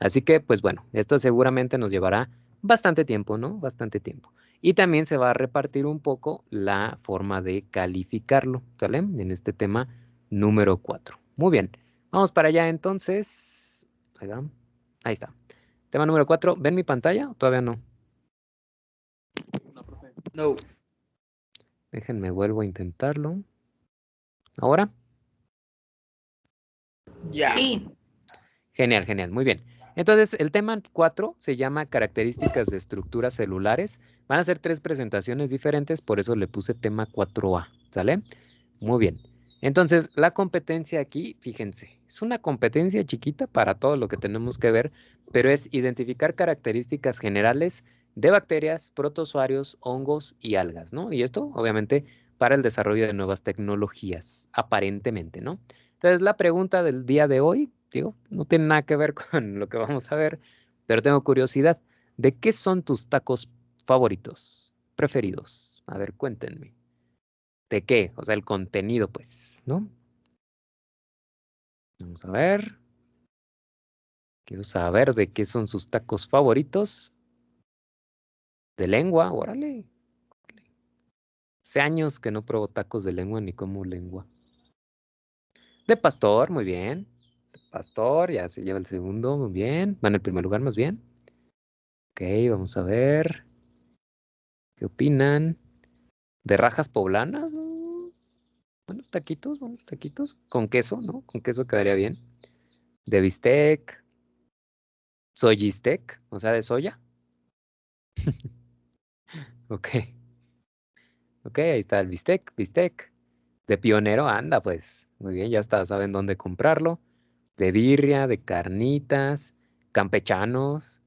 Así que, pues bueno, esto seguramente nos llevará bastante tiempo, ¿no? Bastante tiempo. Y también se va a repartir un poco la forma de calificarlo, ¿sale? En este tema número 4. Muy bien, vamos para allá entonces. Ahí va. Ahí está. Tema número 4. ¿Ven mi pantalla o todavía no? No, profe. No. Déjenme, vuelvo a intentarlo. ¿Ahora? Ya. Sí. Genial, genial, muy bien. Entonces, el tema 4 se llama características de estructuras celulares. Van a ser 3 presentaciones diferentes, por eso le puse tema 4A, ¿sale? Muy bien. Entonces, la competencia aquí, fíjense, es una competencia chiquita para todo lo que tenemos que ver, pero es identificar características generales de bacterias, protozoarios, hongos y algas, ¿no? Y esto, obviamente, para el desarrollo de nuevas tecnologías, aparentemente, ¿no? Entonces, la pregunta del día de hoy, digo, no tiene nada que ver con lo que vamos a ver, pero tengo curiosidad. ¿De qué son tus tacos favoritos, preferidos? A ver, cuéntenme. ¿De qué? O sea, el contenido, pues, ¿no? Vamos a ver. Quiero saber de qué son sus tacos favoritos. De lengua, órale. Hace años que no pruebo tacos de lengua ni como lengua. De pastor, muy bien. De pastor, ya se lleva el segundo, muy bien. Va en el primer lugar, más bien. Ok, vamos a ver. ¿Qué opinan? ¿De rajas poblanas? Buenos taquitos, buenos taquitos. Con queso, ¿no? Con queso quedaría bien. De bistec. Soyistec, o sea, de soya. Ok. Ok, ahí está el bistec, bistec. De pionero, anda, pues. Muy bien, ya está, saben dónde comprarlo. De birria, de carnitas, campechanos,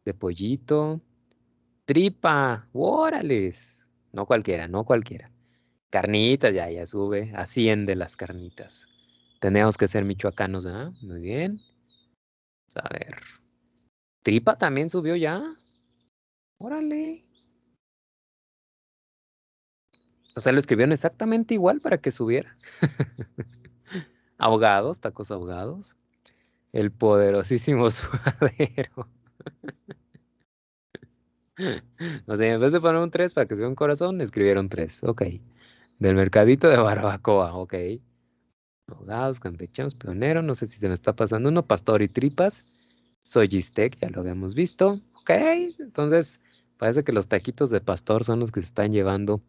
de pollito. Tripa, órales. No cualquiera, no cualquiera. Carnitas, ya sube. Asciende las carnitas. Tenemos que ser michoacanos, ¿ah? Muy bien. A ver. Tripa también subió ya. Órale. O sea, lo escribieron exactamente igual para que subiera. Ahogados, tacos ahogados. El poderosísimo suadero. O sea, en vez de poner un 3 para que sea un corazón, escribieron 3. Ok. Del mercadito de barbacoa. Ok. Ahogados, campechanos, pionero. No sé si se me está pasando uno. Pastor y tripas. Soyistec, ya lo habíamos visto. Ok. Entonces, parece que los taquitos de pastor son los que se están llevando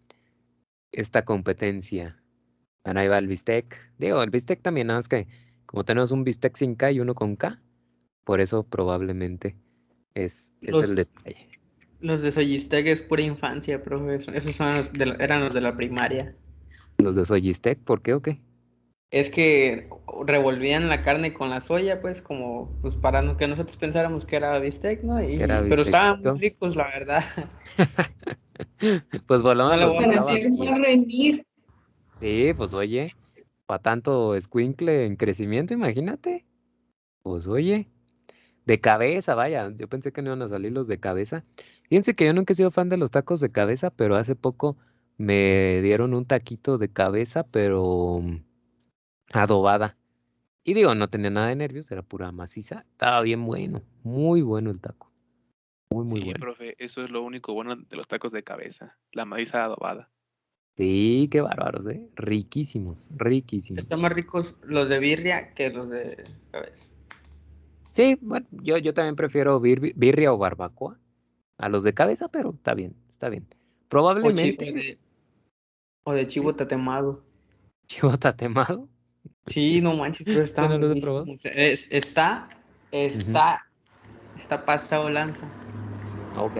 esta competencia. Bueno, ahí va el bistec. Digo, el bistec también, nada más que como tenemos un bistec sin K y uno con K, por eso probablemente es el detalle. Los de Soyistec es pura infancia, profe. Esos son eran los de la primaria. Los de Soyistec, ¿por qué o qué? Es que revolvían la carne con la soya, pues, como, pues, para que nosotros pensáramos que era bistec, ¿no? Que era Pero estaban muy bistecito. ricos, la verdad. Pues No volvamos le los voy a que Para mentir. estaban hacer bien. más rendir. Sí, pues oye, para tanto escuincle en crecimiento, imagínate. Pues oye, de cabeza, vaya, yo pensé que no iban a salir los de cabeza. Fíjense que yo nunca he sido fan de los tacos de cabeza, pero hace poco me dieron un taquito de cabeza, pero adobada. Y digo, no tenía nada de nervios, era pura maciza. Estaba bien bueno, muy bueno el taco. Muy, muy Sí, bueno. profe, eso es lo único bueno de los tacos de cabeza, la maíz adobada. Sí, qué bárbaros, ¿eh? Riquísimos, Están riquísimos. más ricos los de birria que los de cabeza. Sí, bueno, yo también prefiero birria o barbacoa a los de cabeza, pero está bien, está bien. O, chi- o Probablemente, de, o de chivo sí, tatemado. chivo tatemado. Sí, no manches, pero Yo no están los he probado. buenísimos. Está, Ujú. está, está pasado lanza. Ok,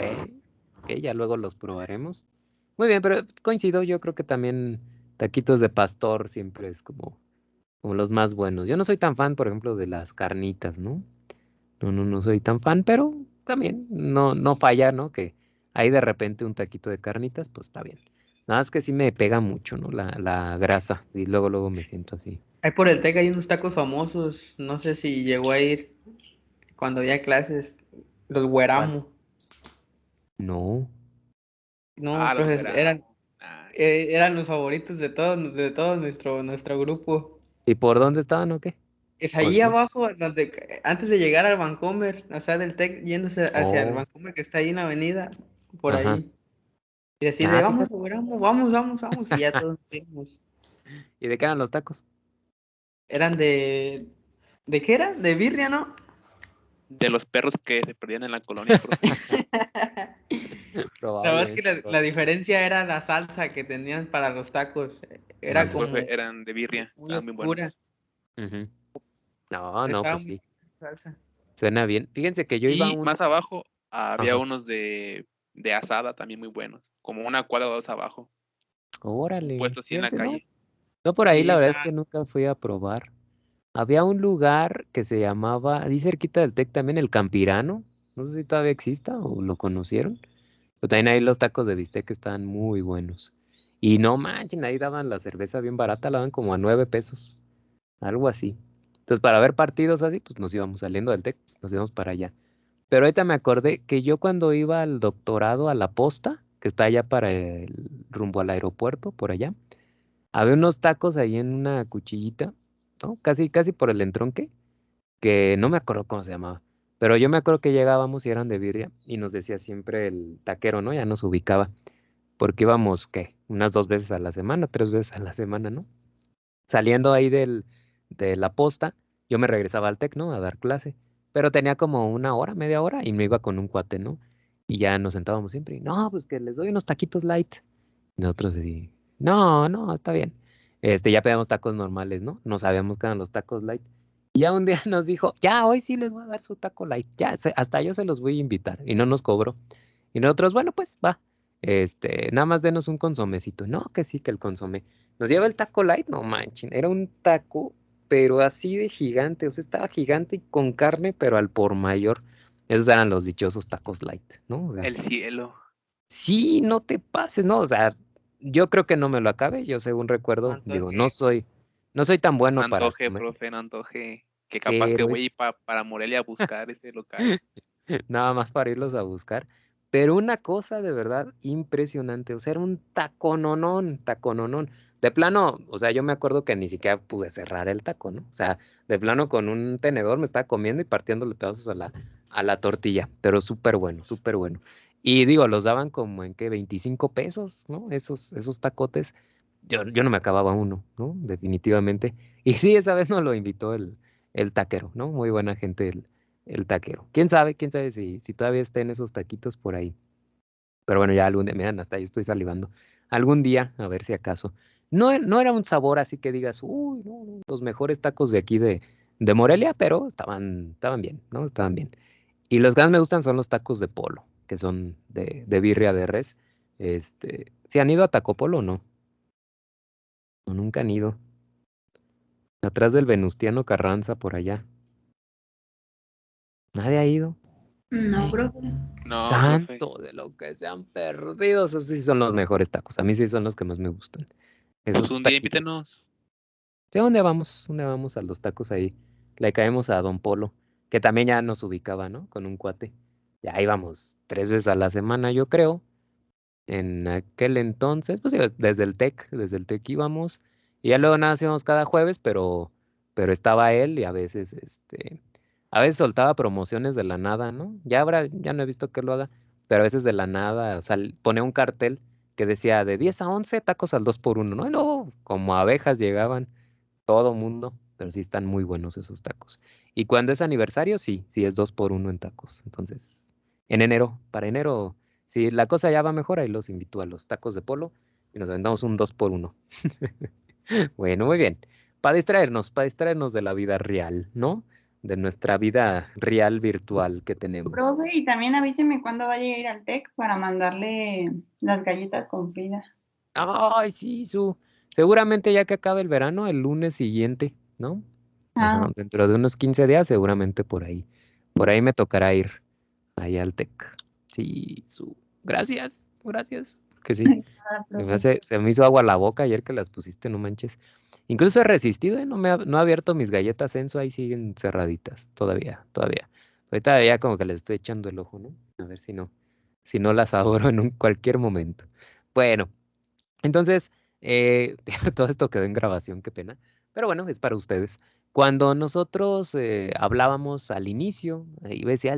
ok, ya luego los probaremos. Muy bien, pero coincido, yo creo que también taquitos de pastor siempre es como los más buenos. Yo no soy tan fan, por ejemplo, de las carnitas, ¿no? No soy tan fan, pero también no falla, ¿no? Que hay de repente un taquito de carnitas, pues está bien. Nada más que sí me pega mucho, ¿no? La grasa y luego me siento así. Ahí por el TEC hay unos tacos famosos. No sé si llegó a ir cuando había clases. Los ¿Cuál? Güeramo. No. No, Ah, los pues eran, Gueramo. Ay, eran los favoritos de todo nuestro grupo. ¿Y por dónde estaban o qué? Es ahí abajo, donde, antes de llegar al Vancomer, o sea, del Tec, yéndose hacia el Oh, Vancomer que está ahí en la avenida, por ajá. ahí. Y así de, Ah, vamos, fíjate. güey, vamos, y ya todos nos íbamos. ¿Y de qué eran los tacos? Eran ¿de qué era? De birria, ¿no? De los perros que se perdían en la colonia, profe. La verdad es que Probablemente. la diferencia era la salsa que tenían para los tacos. Ah, Era sí, profe, como eran de birria, muy estaban muy oscura. buenos. Ujú. No, no, Estaba pues muy sí. salsa. Suena bien. Fíjense que yo iba a Y uno. más abajo había Ajá. unos de asada también muy buenos, como una cuadra o dos abajo, Órale. puesto así en la Fíjense, ¿no? calle. Yo por ahí Sí, la verdad es está. que nunca fui a probar. Había un lugar que se llamaba, ahí cerquita del Tec también, el Campirano. No sé si todavía exista o lo conocieron. Pero también ahí los tacos de bistec estaban muy buenos. Y no manchen, ahí daban la cerveza bien barata, la daban como a 9 pesos, algo así. Entonces, para ver partidos o así, pues nos íbamos saliendo del Tec, nos íbamos para allá. Pero ahorita me acordé que yo cuando iba al doctorado a La Posta, que está allá para rumbo al aeropuerto, por allá, había unos tacos ahí en una cuchillita, ¿no? Casi, casi por el entronque, que no me acuerdo cómo se llamaba. Pero yo me acuerdo que llegábamos y eran de birria y nos decía siempre el taquero, ¿no? Ya nos ubicaba, porque íbamos, ¿qué? Unas 2 veces a la semana, 3 veces a la semana, ¿no? Saliendo ahí de la posta, yo me regresaba al TEC, ¿no? A dar clase, pero tenía como una hora, media hora y me iba con un cuate, ¿no? Y ya nos sentábamos siempre y, no, pues que les doy unos taquitos light. Y nosotros así, no, no, está bien. Ya pedíamos tacos normales, ¿no? No sabíamos que eran los tacos light. Y ya un día nos dijo, ya, hoy sí les voy a dar su taco light, ya, hasta yo se los voy a invitar. Y no nos cobró. Y nosotros, bueno, pues va. Nada más denos un consomecito. No, que sí, que el consomé. Nos lleva el taco light, no manchen. Era un taco, pero así de gigante. O sea, estaba gigante y con carne, pero al por mayor. Esos eran los dichosos tacos light, ¿no? O sea, El cielo. sí, no te pases, ¿no? O sea, yo creo que no me lo acabé. Yo, según No recuerdo, digo, antoje. no soy tan No bueno para antoje, comer, profe, no antoje. Que capaz que pero voy es a ir para Morelia a buscar ese local. nada más para irlos a buscar. Pero una cosa de verdad impresionante, o sea, era un tacononón, tacononón. De plano, o sea, yo me acuerdo que ni siquiera pude cerrar el taco, ¿no? O sea, de plano con un tenedor me estaba comiendo y partiéndole pedazos a la tortilla, pero súper bueno, súper bueno. Y digo, los daban como en qué, 25 pesos, ¿no? Esos tacotes. Yo no me acababa uno, ¿no? Definitivamente. Y sí, esa vez nos lo invitó el taquero, ¿no? Muy buena gente el taquero. Quién sabe si todavía estén esos taquitos por ahí. Pero bueno, ya algún día, miren, hasta yo estoy salivando. Algún día, a ver si acaso. No, no era un sabor así que digas, uy, no, no, los mejores tacos de aquí de Morelia, pero estaban bien, ¿no? Estaban bien. Y los que más me gustan son los tacos de polo, que son de birria de res. ¿Se han ido a Taco Polo o no? No, nunca han ido. Atrás del Venustiano Carranza, por allá. Nadie ha ido. No, profe. No, profe. Santo de lo que se han perdido. Esos sí son los mejores tacos. A mí sí son los que más me gustan. Pues Esos un día taquitos. invítenos. ¿De dónde vamos? ¿Dónde vamos a los tacos ahí? Le caemos a Don Polo, que también ya nos ubicaba, ¿no? Con un cuate. Ya íbamos 3 veces a la semana, yo creo. En aquel entonces, pues digo, desde el TEC íbamos. Y ya luego nada, hacíamos cada jueves, pero estaba él y a veces soltaba promociones de la nada, ¿no? Ya no he visto que lo haga, pero a veces de la nada ponía un cartel que decía de 10 a 11 tacos al 2 por 1, ¿no? Y luego, como abejas llegaban todo mundo, pero sí están muy buenos esos tacos. Y cuando es aniversario, sí, sí es 2 por 1 en tacos. Entonces, en enero, para enero, si la cosa ya va mejor, ahí los invito a los tacos de polo y nos aventamos un 2 por 1. Bueno, muy bien. Para distraernos de la vida real, ¿no? De nuestra vida real virtual que tenemos. Profe, y también avíseme cuándo vaya a ir al TEC para mandarle las galletas con Frida. Ay, sí, seguramente ya que acabe el verano, el lunes siguiente, ¿no? Ah, Ajá, dentro de unos 15 días, seguramente por ahí. Por ahí me tocará ir allá al TEC. Sí, gracias, gracias. Que sí. nada, Se me profe. hace- se me hizo agua la boca ayer que las pusiste, no manches. Incluso he resistido, ¿eh? No he abierto mis galletas Enzo, ahí siguen cerraditas, todavía, todavía. Ahorita ya como que les estoy echando el ojo, ¿no? A ver si no las abro en cualquier momento. Bueno, entonces, todo esto quedó en grabación, qué pena. Pero bueno, es para ustedes. Cuando nosotros hablábamos al inicio, iba a decir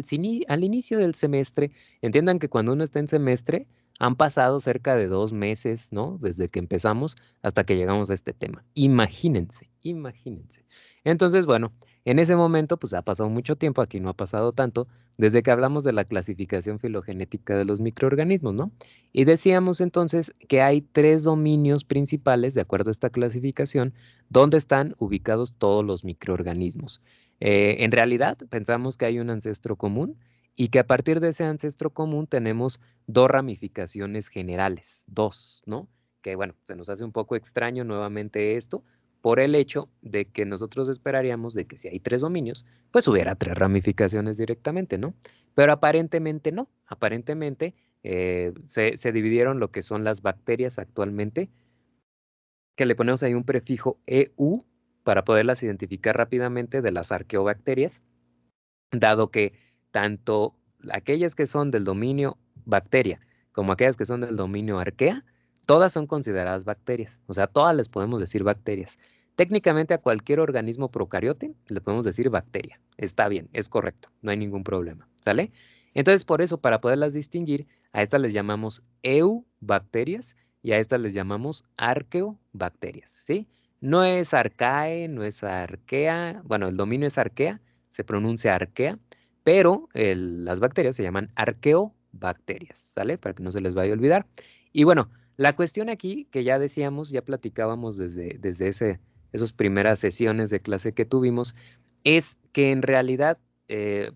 al inicio del semestre, entiendan que cuando uno está en semestre, han pasado cerca de 2 meses, ¿no? Desde que empezamos hasta que llegamos a este tema. Imagínense, imagínense. Entonces, bueno, en ese momento, pues ha pasado mucho tiempo, aquí no ha pasado tanto, desde que hablamos de la clasificación filogenética de los microorganismos, ¿no? Y decíamos entonces que hay 3 dominios principales, de acuerdo a esta clasificación, donde están ubicados todos los microorganismos. En realidad, pensamos que hay un ancestro común y que a partir de ese ancestro común tenemos 2 ramificaciones generales, 2, ¿no? Que bueno, se nos hace un poco extraño nuevamente esto por el hecho de que nosotros esperaríamos de que si hay 3 dominios, pues hubiera 3 ramificaciones directamente, ¿no? Pero aparentemente no, aparentemente se dividieron lo que son las bacterias actualmente, que le ponemos ahí un prefijo EU para poderlas identificar rápidamente de las arqueobacterias, dado que tanto aquellas que son del dominio bacteria como aquellas que son del dominio arquea, todas son consideradas bacterias, o sea, todas les podemos decir bacterias. Técnicamente a cualquier organismo procariote le podemos decir bacteria. Está bien, es correcto, no hay ningún problema, ¿sale? Entonces, por eso, para poderlas distinguir, a estas les llamamos eubacterias y a estas les llamamos arqueobacterias, ¿sí? No es arcae, no es arquea, bueno, el dominio es arquea, se pronuncia arquea, pero las bacterias se llaman arqueobacterias, ¿sale? Para que no se les vaya a olvidar. Y bueno, la cuestión aquí, que ya decíamos, ya platicábamos desde esas primeras sesiones de clase que tuvimos, es que en realidad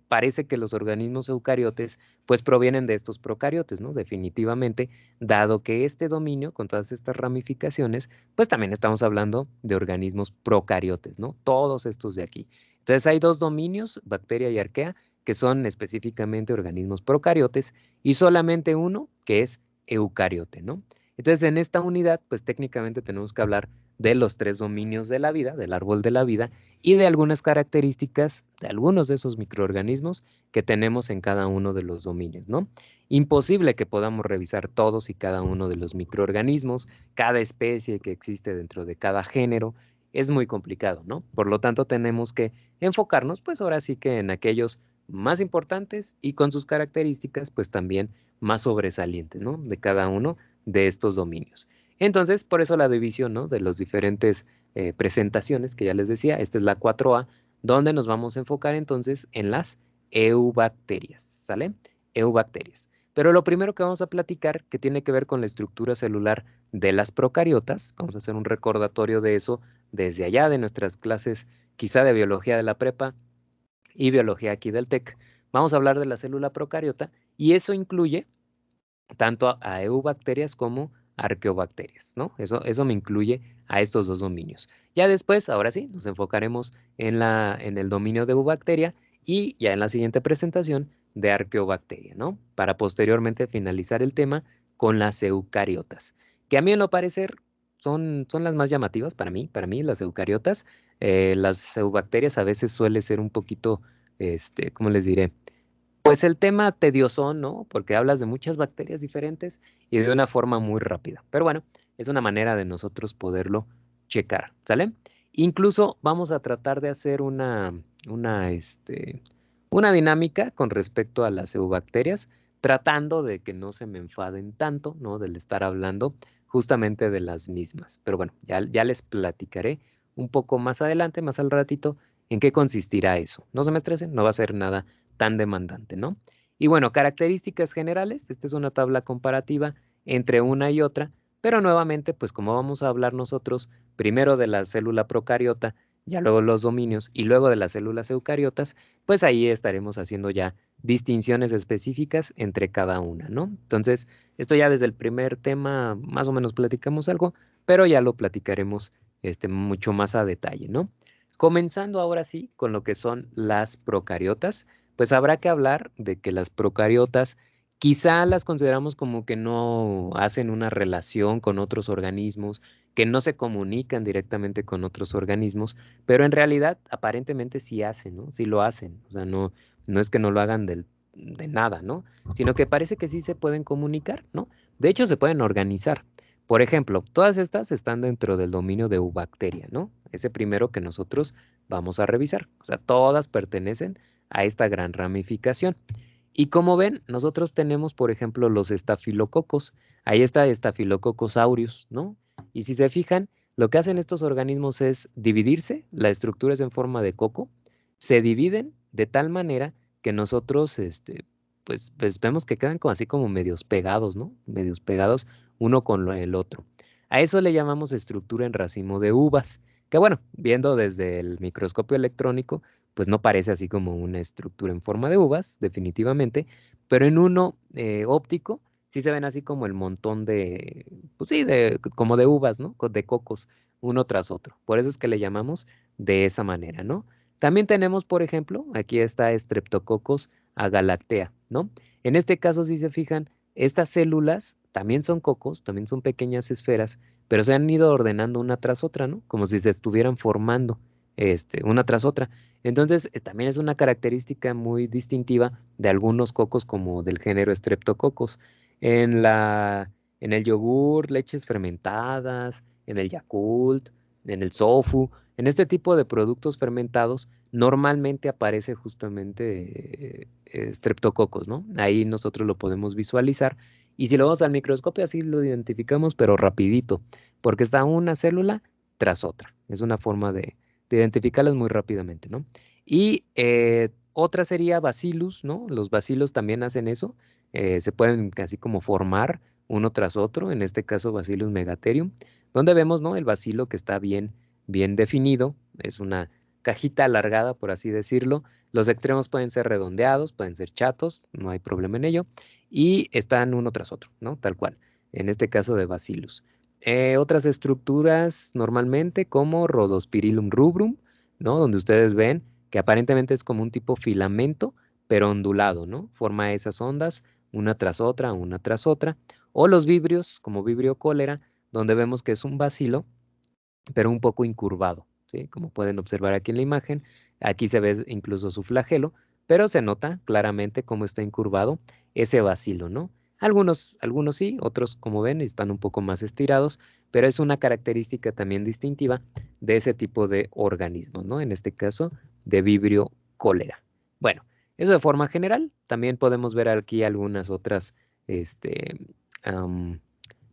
parece que los organismos eucariotes pues provienen de estos procariotes, ¿no? Definitivamente, dado que este dominio, con todas estas ramificaciones, pues también estamos hablando de organismos procariotes, ¿no? Todos estos de aquí. Entonces hay 2 dominios, bacteria y arquea, que son específicamente organismos procariotes, y solamente uno que es eucariote, ¿no? Entonces en esta unidad, pues técnicamente tenemos que hablar de los 3 dominios de la vida, del árbol de la vida, y de algunas características de algunos de esos microorganismos que tenemos en cada uno de los dominios, ¿no? Imposible que podamos revisar todos y cada uno de los microorganismos, cada especie que existe dentro de cada género, es muy complicado, ¿no? Por lo tanto, tenemos que enfocarnos, pues ahora sí que en aquellos más importantes y con sus características, pues también más sobresalientes, ¿no? De cada uno de estos dominios. Entonces, por eso la división, ¿no? De los diferentes presentaciones que ya les decía, esta es la 4A, donde nos vamos a enfocar entonces en las eubacterias, ¿sale? Eubacterias. Pero lo primero que vamos a platicar, que tiene que ver con la estructura celular de las procariotas, vamos a hacer un recordatorio de eso desde allá de nuestras clases, quizá de biología de la prepa y biología aquí del TEC. Vamos a hablar de la célula procariota y eso incluye tanto a eubacterias como arqueobacterias, ¿no? Eso me incluye a estos 2 dominios. Ya después, ahora sí, nos enfocaremos en el dominio de eubacteria y ya en la siguiente presentación de arqueobacteria, ¿no? Para posteriormente finalizar el tema con las eucariotas, que a mí en lo parecer son las más llamativas para mí las eucariotas. Las eubacterias a veces suele ser un poquito, ¿cómo les diré? Pues el tema tedioso, ¿no? Porque hablas de muchas bacterias diferentes y de una forma muy rápida. Pero bueno, es una manera de nosotros poderlo checar, ¿sale? Incluso vamos a tratar de hacer una dinámica con respecto a las eubacterias, tratando de que no se me enfaden tanto, ¿no? Del estar hablando justamente de las mismas. Pero bueno, ya les platicaré un poco más adelante, más al ratito, en qué consistirá eso. No se me estresen, no va a ser nada tan demandante, ¿no? Y bueno, características generales, esta es una tabla comparativa entre una y otra, pero nuevamente, pues como vamos a hablar nosotros primero de la célula procariota, ya luego los dominios y luego de las células eucariotas, pues ahí estaremos haciendo ya distinciones específicas entre cada una, ¿no? Entonces, esto ya desde el primer tema más o menos platicamos algo, pero ya lo platicaremos mucho más a detalle, ¿no? Comenzando ahora sí con lo que son las procariotas, pues habrá que hablar de que las procariotas quizá las consideramos como que no hacen una relación con otros organismos, que no se comunican directamente con otros organismos, pero en realidad aparentemente sí hacen, ¿no? Sí lo hacen, o sea, no es que no lo hagan de nada, ¿no? Sino que parece que sí se pueden comunicar, ¿no? De hecho, se pueden organizar. Por ejemplo, todas estas están dentro del dominio de Eubacteria, ¿no? Ese primero que nosotros vamos a revisar. O sea, todas pertenecen a esta gran ramificación. Y como ven, nosotros tenemos, por ejemplo, los estafilococos. Ahí está Staphylococcus aureus, ¿no? Y si se fijan, lo que hacen estos organismos es dividirse, la estructura es en forma de coco, se dividen de tal manera que nosotros, pues vemos que quedan como así como medios pegados, ¿no? Medios pegados uno con el otro. A eso le llamamos estructura en racimo de uvas, que bueno, viendo desde el microscopio electrónico, pues no parece así como una estructura en forma de uvas, definitivamente, pero en uno óptico sí se ven así como el montón de, pues sí, como de uvas, ¿no? De cocos, uno tras otro. Por eso es que le llamamos de esa manera, ¿no? También tenemos, por ejemplo, aquí está Streptococcus agalactea, ¿no? En este caso, si se fijan, estas células también son cocos, también son pequeñas esferas, pero se han ido ordenando una tras otra, ¿no? Como si se estuvieran formando, una tras otra. Entonces, también es una característica muy distintiva de algunos cocos como del género Streptococcus. En en el yogur, leches fermentadas, en el Yakult, en el Sofu, en este tipo de productos fermentados, normalmente aparece justamente Streptococcus, ¿no? Ahí nosotros lo podemos visualizar. Y si lo vemos al microscopio, así lo identificamos, pero rapidito, porque está una célula tras otra. Es una forma de identificarlas muy rápidamente, ¿no? Y otra sería Bacillus, ¿no? Los bacilos también hacen eso, se pueden así como formar uno tras otro, en este caso Bacillus megatherium, donde vemos, ¿no? El bacilo que está bien definido, es una cajita alargada, por así decirlo. Los extremos pueden ser redondeados, pueden ser chatos, no hay problema en ello, y están uno tras otro, ¿no? Tal cual, en este caso de Bacillus. Otras estructuras normalmente como Rhodospirillum rubrum, ¿no? Donde ustedes ven que aparentemente es como un tipo filamento, pero ondulado, ¿no? Forma esas ondas una tras otra. O los vibrios, como Vibrio cólera, donde vemos que es un bacilo, pero un poco incurvado, ¿sí? Como pueden observar aquí en la imagen, aquí se ve incluso su flagelo, pero se nota claramente cómo está incurvado ese bacilo, ¿no? Algunos sí, otros, como ven, están un poco más estirados, pero es una característica también distintiva de ese tipo de organismos, ¿no? En este caso, de Vibrio cólera. Bueno, eso de forma general. También podemos ver aquí algunas otras, este, am,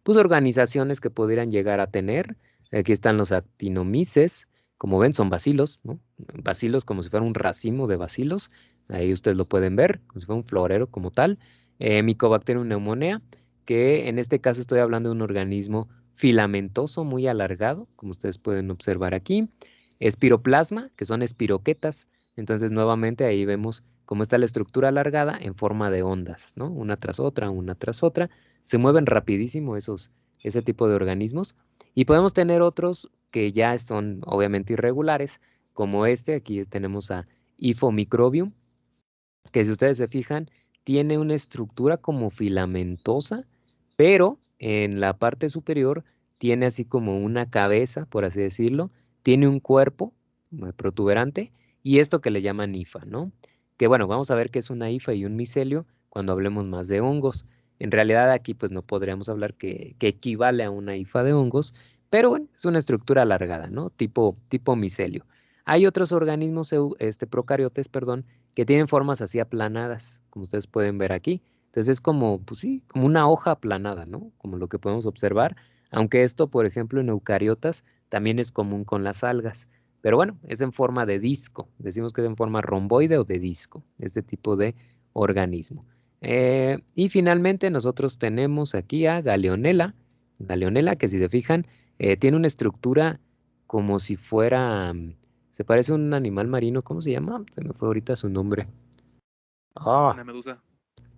pues organizaciones que pudieran llegar a tener. Aquí están los actinomices, como ven son bacilos, ¿no? Bacilos como si fuera un racimo de bacilos, ahí ustedes lo pueden ver, como si fuera un florero como tal. Mycobacterium pneumonea, que en este caso estoy hablando de un organismo filamentoso muy alargado, como ustedes pueden observar aquí. Espiroplasma, que son espiroquetas, entonces nuevamente ahí vemos cómo está la estructura alargada en forma de ondas, ¿no? Una tras otra, una tras otra. Se mueven rapidísimo ese tipo de organismos. Y podemos tener otros que ya son obviamente irregulares, como este, aquí tenemos a Ifomicrobium, que si ustedes se fijan, tiene una estructura como filamentosa, pero en la parte superior tiene así como una cabeza, por así decirlo, tiene un cuerpo protuberante y esto que le llaman hifa, ¿no? Que bueno, vamos a ver qué es una hifa y un micelio cuando hablemos más de hongos. En realidad aquí pues no podríamos hablar que equivale a una hifa de hongos, pero bueno, es una estructura alargada, ¿no? Tipo micelio. Hay otros organismos, procariotes, perdón, que tienen formas así aplanadas, como ustedes pueden ver aquí. Entonces es como, pues sí, como una hoja aplanada, ¿no? Como lo que podemos observar, aunque esto, por ejemplo, en eucariotas también es común con las algas. Pero bueno, es en forma de disco. Decimos que es en forma romboide o de disco, este tipo de organismo. Y finalmente nosotros tenemos aquí a Galeonella. Galeonella, que si se fijan, tiene una estructura como si fuera, se parece a un animal marino, ¿cómo se llama? Se me fue ahorita su nombre. Ah, Una medusa.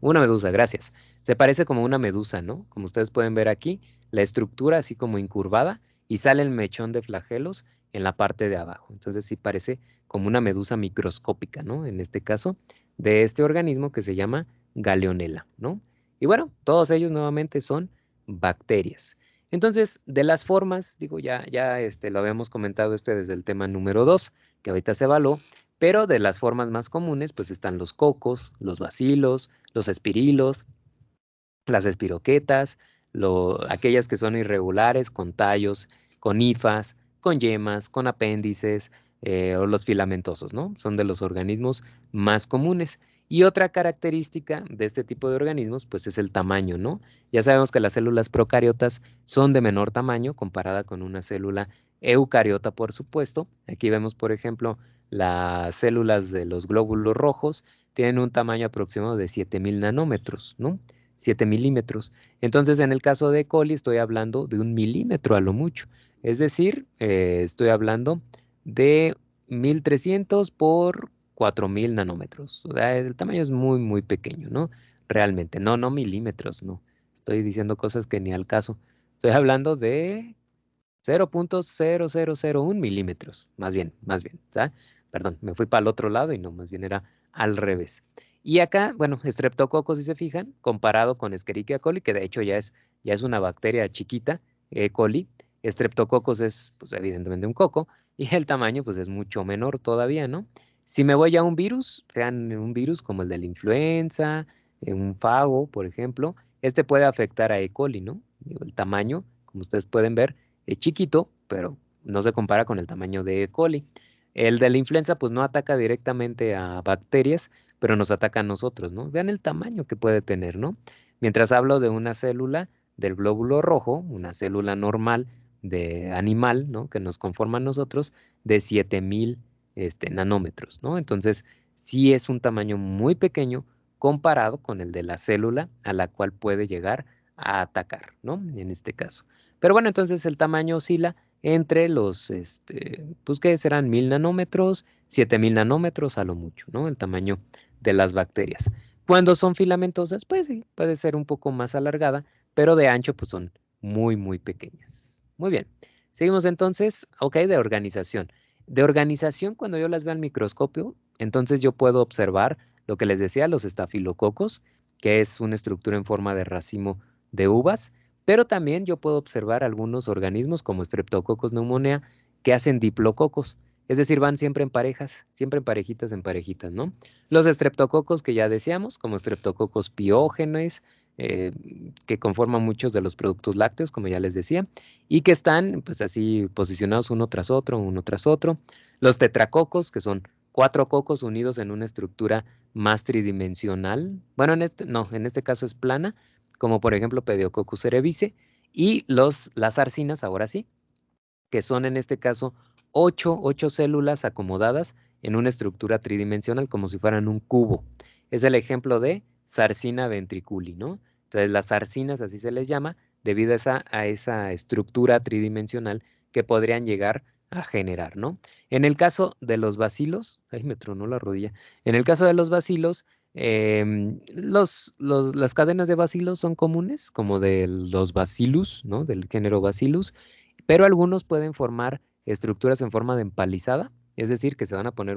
una medusa, gracias. Se parece como una medusa, ¿no? Como ustedes pueden ver aquí, la estructura así como incurvada y sale el mechón de flagelos en la parte de abajo. Entonces sí parece como una medusa microscópica, ¿no? En este caso, de este organismo que se llama Galeonella, ¿no? Y bueno, todos ellos nuevamente son bacterias. Entonces, de las formas, digo, ya lo habíamos comentado desde el tema número 2, que ahorita se evaluó, pero de las formas más comunes, pues están los cocos, los bacilos, los espirilos, las espiroquetas, aquellas que son irregulares, con tallos, con hifas, con yemas, con apéndices, o los filamentosos, ¿no? Son de los organismos más comunes. Y otra característica de este tipo de organismos, pues es el tamaño, ¿no? Ya sabemos que las células procariotas son de menor tamaño comparada con una célula eucariota, por supuesto. Aquí vemos, por ejemplo, las células de los glóbulos rojos tienen un tamaño aproximado de 7000 nanómetros, ¿no? 7 milímetros. Entonces, en el caso de E. coli, estoy hablando de 1 milímetro a lo mucho. Es decir, estoy hablando de 1300 por 4000 nanómetros. O sea, el tamaño es muy, muy pequeño, ¿no? Realmente, no milímetros, no. Estoy diciendo cosas que ni al caso. Estoy hablando de 0.0001 milímetros, más bien, ¿sabes? Perdón, me fui para el otro lado y no, más bien era al revés. Y acá, bueno, Streptococcus, si se fijan, comparado con Escherichia coli, que de hecho ya es una bacteria chiquita, E. coli, Streptococcus es, pues evidentemente un coco, y el tamaño, pues es mucho menor todavía, ¿no? Si me voy a un virus, vean un virus como el de la influenza, un fago, por ejemplo, este puede afectar a E. coli, ¿no? Digo, el tamaño, como ustedes pueden ver, es chiquito, pero no se compara con el tamaño de E. coli. El de la influenza, pues no ataca directamente a bacterias, pero nos ataca a nosotros, ¿no? Vean el tamaño que puede tener, ¿no? Mientras hablo de una célula del glóbulo rojo, una célula normal de animal, ¿no? Que nos conforma a nosotros, de 7000 nanómetros, ¿no? Entonces, sí es un tamaño muy pequeño comparado con el de la célula a la cual puede llegar a atacar, ¿no? En este caso. Pero bueno, entonces el tamaño oscila entre los, pues que serán 1000 nanómetros, 7000 nanómetros a lo mucho, ¿no? El tamaño de las bacterias. Cuando son filamentosas, pues sí, puede ser un poco más alargada, pero de ancho, pues son muy, muy pequeñas. Muy bien. Seguimos entonces, ok, de organización. De organización, cuando yo las veo al microscopio, entonces yo puedo observar lo que les decía, los estafilococos, que es una estructura en forma de racimo de uvas, pero también yo puedo observar algunos organismos como Streptococcus pneumoniae que hacen diplococos, es decir, van siempre en parejas, siempre en parejitas, ¿no? Los estreptococos que ya decíamos, como Streptococcus pyogenes, que conforman muchos de los productos lácteos, como ya les decía, y que están pues así posicionados uno tras otro, uno tras otro. Los tetracocos, que son 4 cocos unidos en una estructura más tridimensional. Bueno, en este caso es plana, como por ejemplo Pediococcus cerevisiae, y las arcinas, ahora sí, que son en este caso 8 células acomodadas en una estructura tridimensional como si fueran un cubo. Es el ejemplo de Sarcina ventriculi, ¿no? Entonces las sarcinas así se les llama debido a esa estructura tridimensional que podrían llegar a generar, ¿no? En el caso de los bacilos, ay, me tronó la rodilla. En el caso de los bacilos, las cadenas de bacilos son comunes, como de los bacillus, ¿no? Del género bacillus, pero algunos pueden formar estructuras en forma de empalizada, es decir, que se van a poner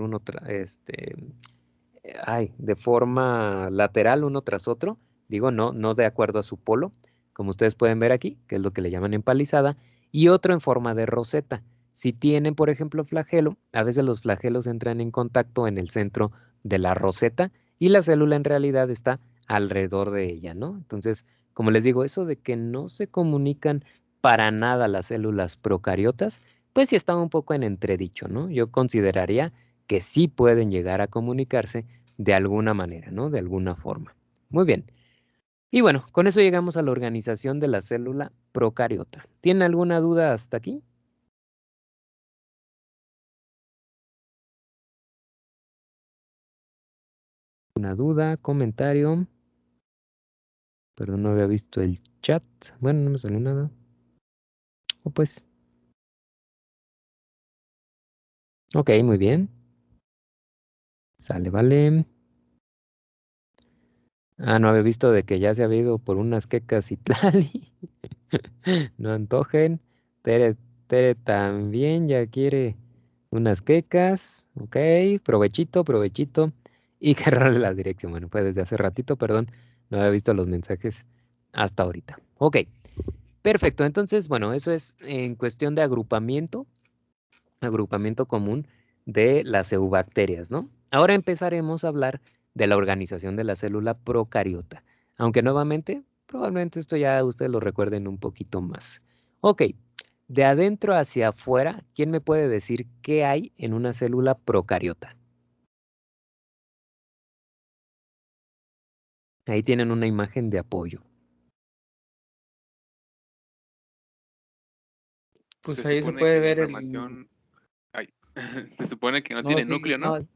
de forma lateral uno tras otro, digo, no de acuerdo a su polo, como ustedes pueden ver aquí, que es lo que le llaman empalizada, y otro en forma de roseta. Si tienen, por ejemplo, flagelo, a veces los flagelos entran en contacto en el centro de la roseta y la célula en realidad está alrededor de ella, ¿no? Entonces, como les digo, eso de que no se comunican para nada las células procariotas, pues sí está un poco en entredicho, ¿no? Yo consideraría que sí pueden llegar a comunicarse de alguna manera, ¿no? De alguna forma. Muy bien. Y bueno, con eso llegamos a la organización de la célula procariota. ¿Tienen alguna duda hasta aquí? ¿Una duda, comentario? Perdón, no había visto el chat. Bueno, no me salió nada. O pues. Ok, muy bien. Sale, vale. Ah, no había visto de que ya se había ido por unas quecas y Tlali. No antojen. Tere también ya quiere unas quecas. Ok, provechito, provechito. Y que raro la dirección. Bueno, pues desde hace ratito, perdón, no había visto los mensajes hasta ahorita. Ok, perfecto. Entonces, bueno, eso es en cuestión de agrupamiento común de las eubacterias, ¿no? Ahora empezaremos a hablar de la organización de la célula procariota. Aunque nuevamente, Probablemente esto ya ustedes lo recuerden un poquito más. Ok, de adentro hacia afuera, ¿quién me puede decir qué hay en una célula procariota? Ahí tienen una imagen de apoyo. Pues Se ahí se supone puede que la ver el... información. Ay, se supone que no No, tiene sí, núcleo, ¿no? no,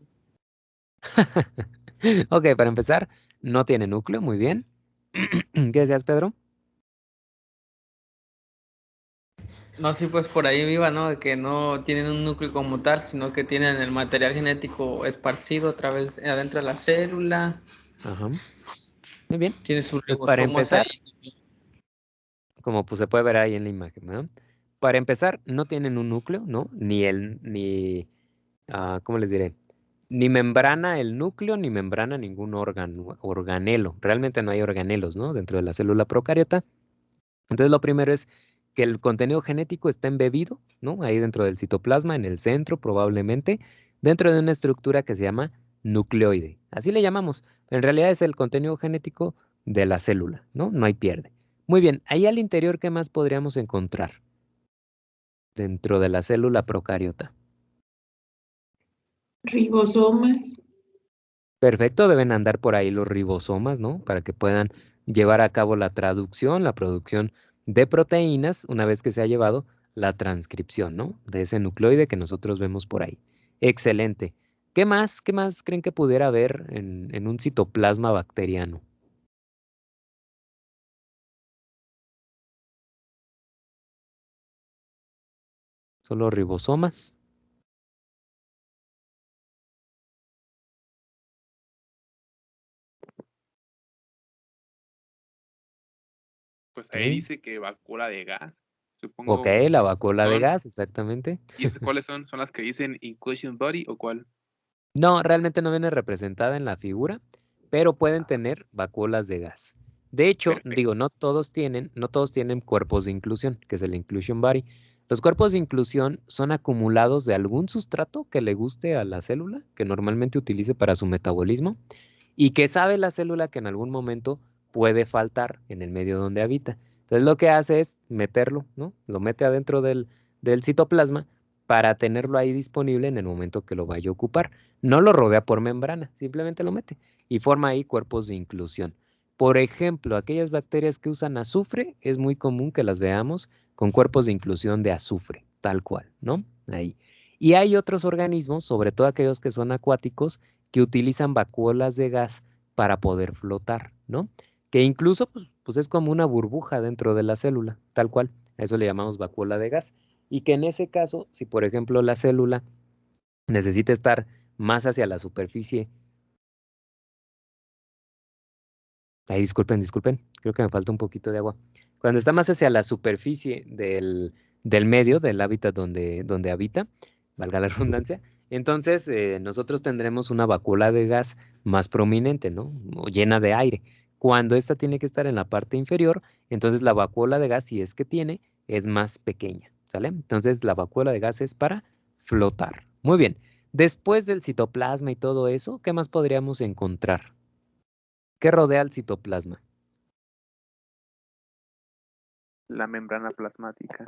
Ok, para empezar, no tiene núcleo, muy bien. ¿Qué decías, Pedro? no, sí, pues por ahí viva, ¿no? De que no tienen un núcleo como tal, sino que tienen el material genético esparcido a través, adentro de la célula, Ajá, muy bien. tiene sus Pues para ribosomas ahí. empezar, como pues se puede ver ahí en la imagen, ¿verdad? Para empezar, no tienen un núcleo, ¿no? ¿Cómo les diré? Ni membrana el núcleo, ni membrana ningún órgano, organelo. Realmente no hay organelos, ¿no? Dentro de la célula procariota. Entonces, lo primero es que el contenido genético está embebido, ¿no? Ahí dentro del citoplasma, en el centro probablemente, dentro de una estructura que se llama nucleoide. Así le llamamos. En realidad es el contenido genético de la célula, ¿no? No hay pierde. Muy bien, ahí al interior, ¿qué más podríamos encontrar dentro de la célula procariota? Ribosomas. Perfecto, deben andar por ahí los ribosomas, ¿no? Para que puedan llevar a cabo la traducción, la producción de proteínas, una vez que se ha llevado la transcripción, ¿no? De ese nucleoide que nosotros vemos por ahí. Excelente. ¿Qué más? ¿Qué más creen que pudiera haber en un citoplasma bacteriano? ¿Solo ribosomas? Pues ahí Ok, dice que vacuola de gas. ok, Supongo. la vacuola de Son. gas, exactamente. ¿Y cuáles son? ¿Son las que dicen inclusion body o cuál? No, realmente no viene representada en la figura, pero pueden tener vacuolas de gas. De hecho, Perfecto. digo, no todos tienen cuerpos de inclusión, que es el inclusion body. Los cuerpos de inclusión son acumulados de algún sustrato que le guste a la célula, que normalmente utilice para su metabolismo, y que sabe la célula que en algún momento puede faltar en el medio donde habita. Entonces lo que hace es meterlo, ¿no? Lo mete adentro del citoplasma para tenerlo ahí disponible en el momento que lo vaya a ocupar. No lo rodea por membrana, simplemente lo mete y forma ahí cuerpos de inclusión. Por ejemplo, aquellas bacterias que usan azufre, es muy común que las veamos con cuerpos de inclusión de azufre, tal cual, ¿no? Ahí. Y hay otros organismos, sobre todo aquellos que son acuáticos, que utilizan vacuolas de gas para poder flotar, ¿no? Que incluso pues es como una burbuja dentro de la célula, tal cual. A eso le llamamos vacuola de gas. Y que en ese caso, si por ejemplo la célula necesita estar más hacia la superficie. Ay, disculpen, creo que me falta un poquito de agua. Cuando está más hacia la superficie del medio, del hábitat donde habita, valga la redundancia, entonces nosotros tendremos una vacuola de gas más prominente, ¿no? O llena de aire. Cuando esta tiene que estar en la parte inferior, entonces la vacuola de gas, si es que tiene, es más pequeña, ¿sale? Entonces la vacuola de gas es para flotar. Muy bien. Después del citoplasma y todo eso, ¿qué más podríamos encontrar? ¿Qué rodea al citoplasma? La membrana plasmática.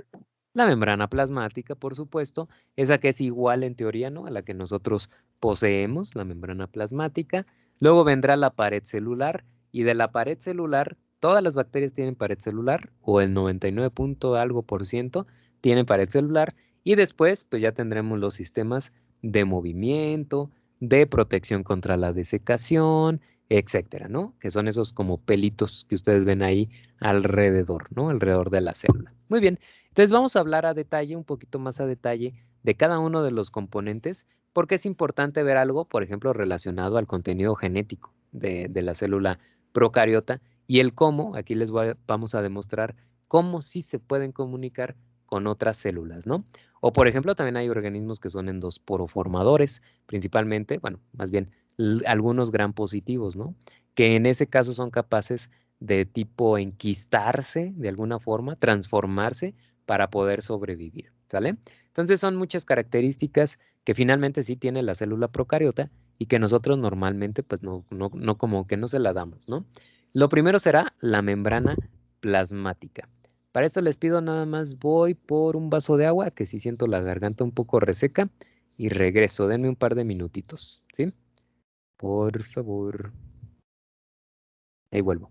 La membrana plasmática, por supuesto, esa que es igual en teoría, ¿no? A la que nosotros poseemos, la membrana plasmática. Luego vendrá la pared celular y de la pared celular, todas las bacterias tienen pared celular o el 99 punto algo por ciento tienen pared celular y después pues ya tendremos los sistemas de movimiento, de protección contra la desecación, etcétera, ¿no? Que son esos como pelitos que ustedes ven ahí alrededor, ¿no? Alrededor de la célula. Muy bien. Entonces vamos a hablar a detalle, un poquito más a detalle, de cada uno de los componentes, porque es importante ver algo, por ejemplo, relacionado al contenido genético de la célula procariota y el cómo, aquí vamos a demostrar cómo sí se pueden comunicar con otras células, ¿no? O por ejemplo, también hay organismos que son endosporoformadores, principalmente, bueno, más bien algunos gram positivos, ¿no? Que en ese caso son capaces de tipo enquistarse de alguna forma, transformarse para poder sobrevivir, ¿sale? Entonces son muchas características que finalmente sí tiene la célula procariota y que nosotros normalmente pues no como que no se la damos, ¿no? Lo primero será la membrana plasmática. Para esto les pido nada más voy por un vaso de agua, que sí siento la garganta un poco reseca, y regreso. Denme un par de minutitos, ¿sí? Por favor. Ahí vuelvo.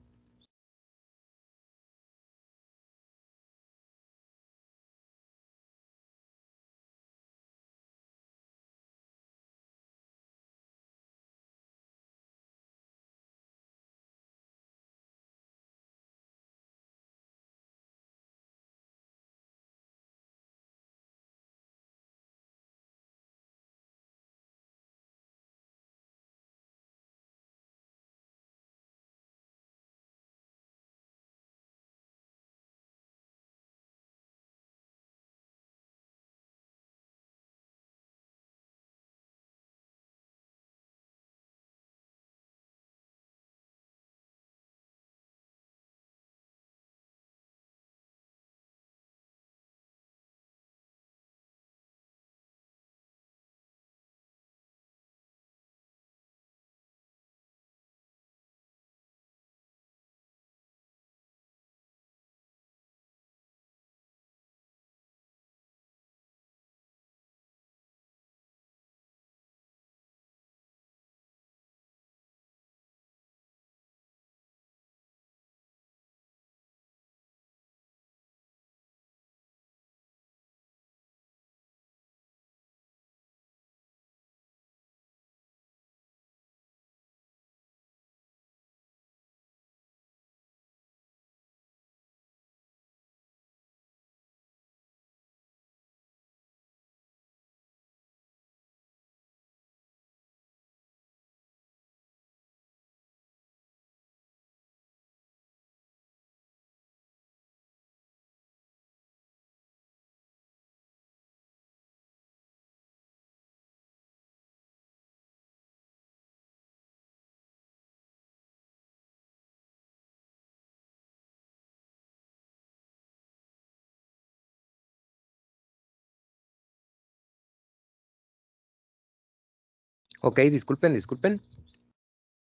Ok, disculpen, disculpen.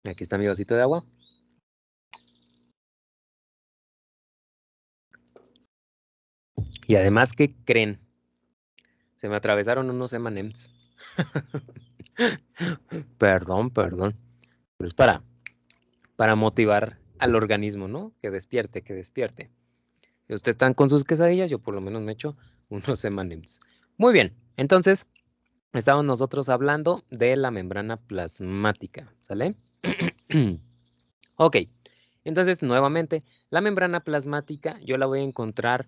Aquí está mi vasito de agua. Y además, ¿qué creen? Se me atravesaron unos M&M's. Perdón, perdón. Pero es para motivar al organismo, ¿no? Que despierte, que despierte. Si ustedes están con sus quesadillas, yo por lo menos me echo unos M&M's. Muy bien, entonces, estamos nosotros hablando de la membrana plasmática, ¿sale? Ok, entonces nuevamente, la membrana plasmática yo la voy a encontrar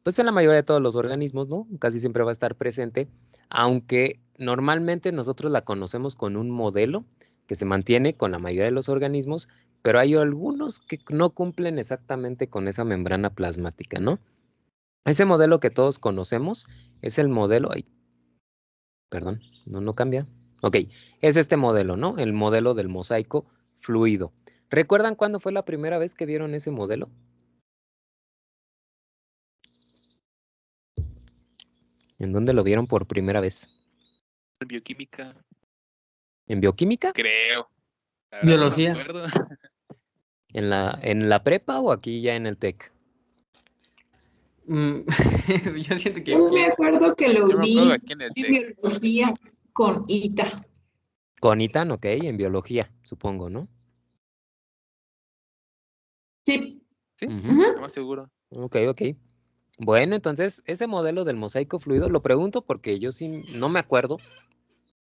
pues en la mayoría de todos los organismos, ¿no? Casi siempre va a estar presente, aunque normalmente nosotros la conocemos con un modelo que se mantiene con la mayoría de los organismos, pero hay algunos que no cumplen exactamente con esa membrana plasmática, ¿no? Ese modelo que todos conocemos es el modelo, ay, perdón, no cambia. Ok, es este modelo, ¿no? El modelo del mosaico fluido. ¿Recuerdan cuándo fue la primera vez que vieron ese modelo? ¿En dónde lo vieron por primera vez? En bioquímica, ¿En bioquímica? creo. La verdad no me Biología. acuerdo. ¿En la prepa o aquí ya en el TEC? Yo siento que Yo me acuerdo que lo Yo me acuerdo vi aquí en el en TEC. biología con Ita. Con ITAN, ok, en biología, supongo, ¿no? Sí. Sí, Ujú. Ujú. lo más seguro. Ok, ok. Bueno, entonces, ese modelo del mosaico fluido, lo pregunto porque yo sí no me acuerdo,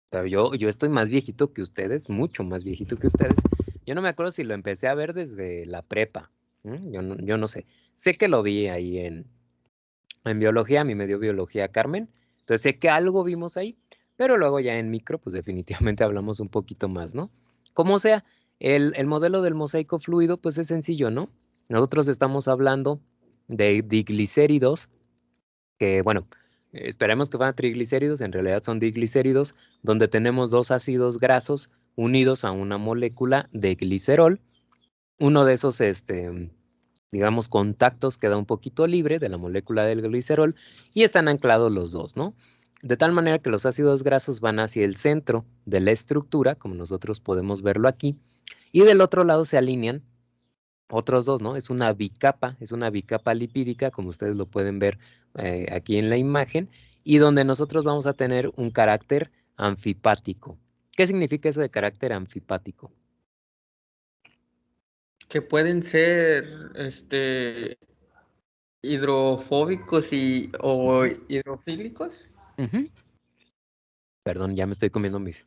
pero yo estoy más viejito que ustedes, mucho más viejito que ustedes. Yo no me acuerdo si lo empecé a ver desde la prepa. Yo no sé. Sé que lo vi ahí en biología, a mí me dio biología Carmen. Entonces sé que algo vimos ahí, pero luego ya en micro, pues definitivamente hablamos un poquito más, ¿no? Como sea, el modelo del mosaico fluido, pues es sencillo, ¿no? Nosotros estamos hablando de diglicéridos, que bueno, esperemos que fueran triglicéridos, en realidad son diglicéridos, donde tenemos dos ácidos grasos unidos a una molécula de glicerol. Uno de esos, digamos, contactos queda un poquito libre de la molécula del glicerol y están anclados los dos, ¿no? De tal manera que los ácidos grasos van hacia el centro de la estructura, como nosotros podemos verlo aquí, y del otro lado se alinean otros dos, ¿no? Es una bicapa lipídica, como ustedes lo pueden ver aquí en la imagen, y donde nosotros vamos a tener un carácter anfipático. ¿Qué significa eso de carácter anfipático? Que pueden ser hidrofóbicos o hidrofílicos. Ujú. Perdón, ya me estoy comiendo mis,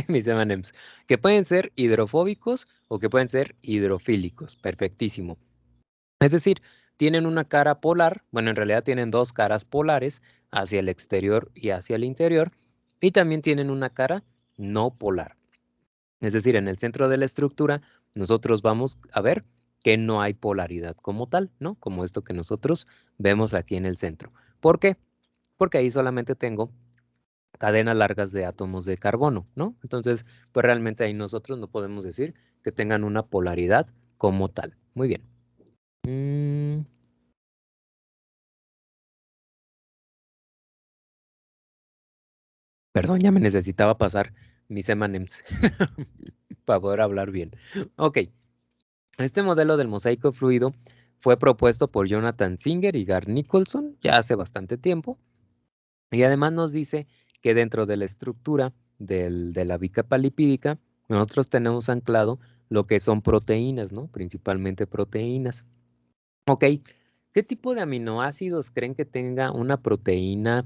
mis M&Ms. Que pueden ser hidrofóbicos o que pueden ser hidrofílicos. Perfectísimo. Es decir, tienen una cara polar, bueno, en realidad tienen dos caras polares hacia el exterior y hacia el interior, y también tienen una cara no polar. Es decir, en el centro de la estructura nosotros vamos a ver que no hay polaridad como tal, ¿no? Como esto que nosotros vemos aquí en el centro. ¿Por qué? Porque ahí solamente tengo cadenas largas de átomos de carbono, ¿no? Entonces, pues realmente ahí nosotros no podemos decir que tengan una polaridad como tal. Muy bien. Perdón, ya me necesitaba pasar mis M&Ms para poder hablar bien. Ok, este modelo del mosaico fluido fue propuesto por Jonathan Singer y Gar Nicholson ya hace bastante tiempo, y además nos dice que dentro de la estructura de la bicapa lipídica nosotros tenemos anclado lo que son proteínas, ¿no? Principalmente proteínas. Ok, ¿qué tipo de aminoácidos creen que tenga una proteína,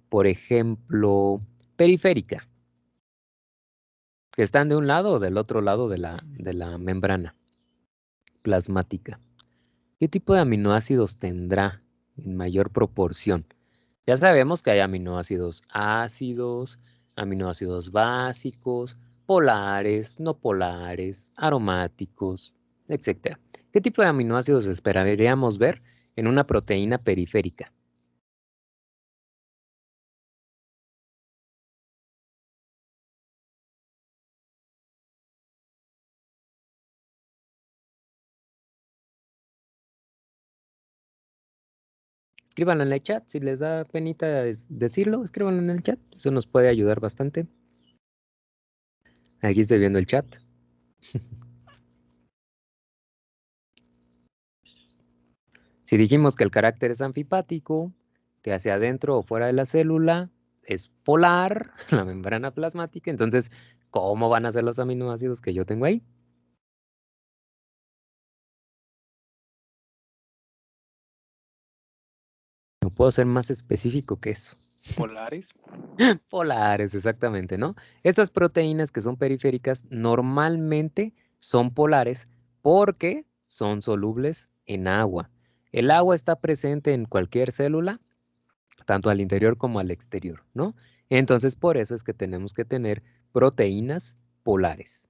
por ejemplo, periférica? Que están de un lado o del otro lado de la membrana plasmática. ¿Qué tipo de aminoácidos tendrá en mayor proporción? Ya sabemos que hay aminoácidos ácidos, aminoácidos básicos, polares, no polares, aromáticos, etc. ¿Qué tipo de aminoácidos esperaríamos ver en una proteína periférica? Escríbanlo en el chat, si les da penita decirlo, escríbanlo en el chat, eso nos puede ayudar bastante. Aquí estoy viendo el chat. Si dijimos que el carácter es anfipático, que hacia adentro o fuera de la célula es polar, la membrana plasmática, entonces, ¿cómo van a ser los aminoácidos que yo tengo ahí? No puedo ser más específico que eso. Polares. Polares, exactamente, ¿no? Estas proteínas que son periféricas normalmente son polares porque son solubles en agua. El agua está presente en cualquier célula, tanto al interior como al exterior, ¿no? Entonces, por eso es que tenemos que tener proteínas polares.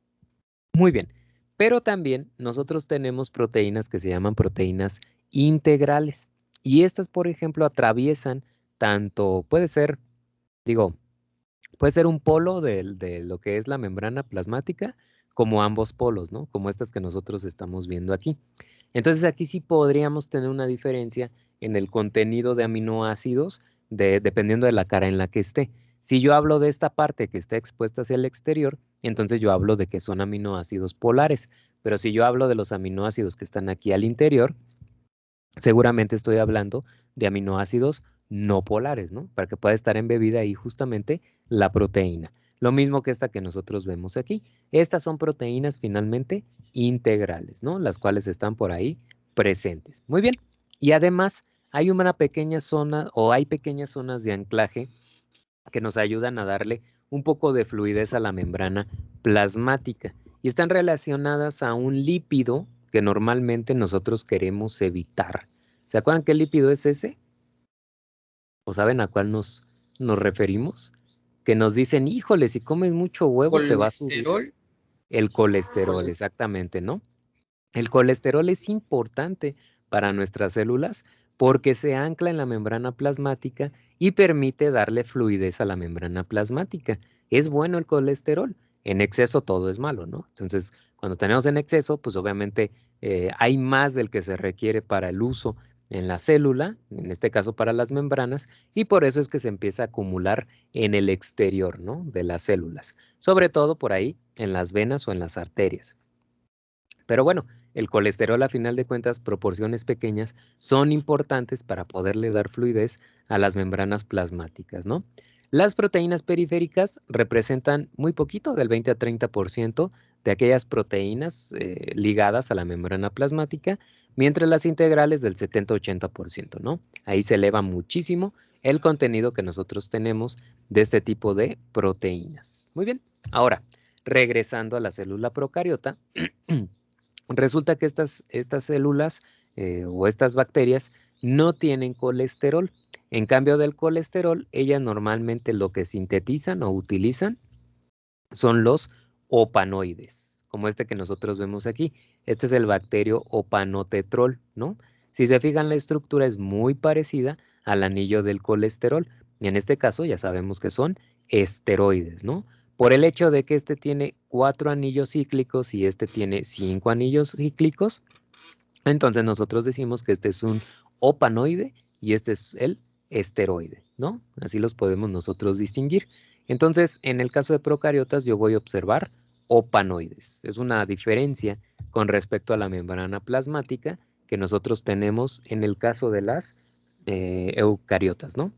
Muy bien, pero también nosotros tenemos proteínas que se llaman proteínas integrales. Y estas, por ejemplo, atraviesan tanto, digo, puede ser un polo de lo que es la membrana plasmática, como ambos polos, ¿no? Como estas que nosotros estamos viendo aquí. Entonces aquí sí podríamos tener una diferencia en el contenido de aminoácidos dependiendo de la cara en la que esté. Si yo hablo de esta parte que está expuesta hacia el exterior, entonces yo hablo de que son aminoácidos polares. Pero si yo hablo de los aminoácidos que están aquí al interior, seguramente estoy hablando de aminoácidos no polares, ¿no? Para que pueda estar embebida ahí justamente la proteína. Lo mismo que esta que nosotros vemos aquí. Estas son proteínas finalmente integrales, ¿no? Las cuales están por ahí presentes. Muy bien. Y además hay una pequeña zona o hay pequeñas zonas de anclaje que nos ayudan a darle un poco de fluidez a la membrana plasmática y están relacionadas a un lípido que normalmente nosotros queremos evitar. ¿Se acuerdan qué lípido es ese? ¿O saben a cuál nos referimos? Que nos dicen, híjole, si comes mucho huevo te va a subir Colesterol. el colesterol, exactamente, ¿no? El colesterol es importante para nuestras células porque se ancla en la membrana plasmática y permite darle fluidez a la membrana plasmática. Es bueno el colesterol. En exceso todo es malo, ¿no? Entonces, cuando tenemos en exceso, pues obviamente hay más del que se requiere para el uso en la célula, en este caso para las membranas, y por eso es que se empieza a acumular en el exterior, ¿no? De las células, sobre todo por ahí en las venas o en las arterias. Pero bueno, el colesterol a final de cuentas, proporciones pequeñas, son importantes para poderle dar fluidez a las membranas plasmáticas, ¿no? Las proteínas periféricas representan muy poquito, del 20 a 30% de aquellas proteínas ligadas a la membrana plasmática, mientras las integrales del 70-80%, ¿no? Ahí se eleva muchísimo el contenido que nosotros tenemos de este tipo de proteínas. Muy bien, ahora, regresando a la célula procariota, resulta que estas células o estas bacterias no tienen colesterol. En cambio del colesterol, ellas normalmente lo que sintetizan o utilizan son los opanoides, como este que nosotros vemos aquí. Este es el bacterio opanotetrol, ¿no? Si se fijan, la estructura es muy parecida al anillo del colesterol. Y en este caso ya sabemos que son esteroides, ¿no? Por el hecho de que este tiene 4 anillos cíclicos y este tiene 5 anillos cíclicos, entonces nosotros decimos que este es un opanoide y este es el esteroide, ¿no? Así los podemos nosotros distinguir. Entonces, en el caso de procariotas, yo voy a observar opanoides. Es una diferencia con respecto a la membrana plasmática que nosotros tenemos en el caso de las eucariotas, ¿no?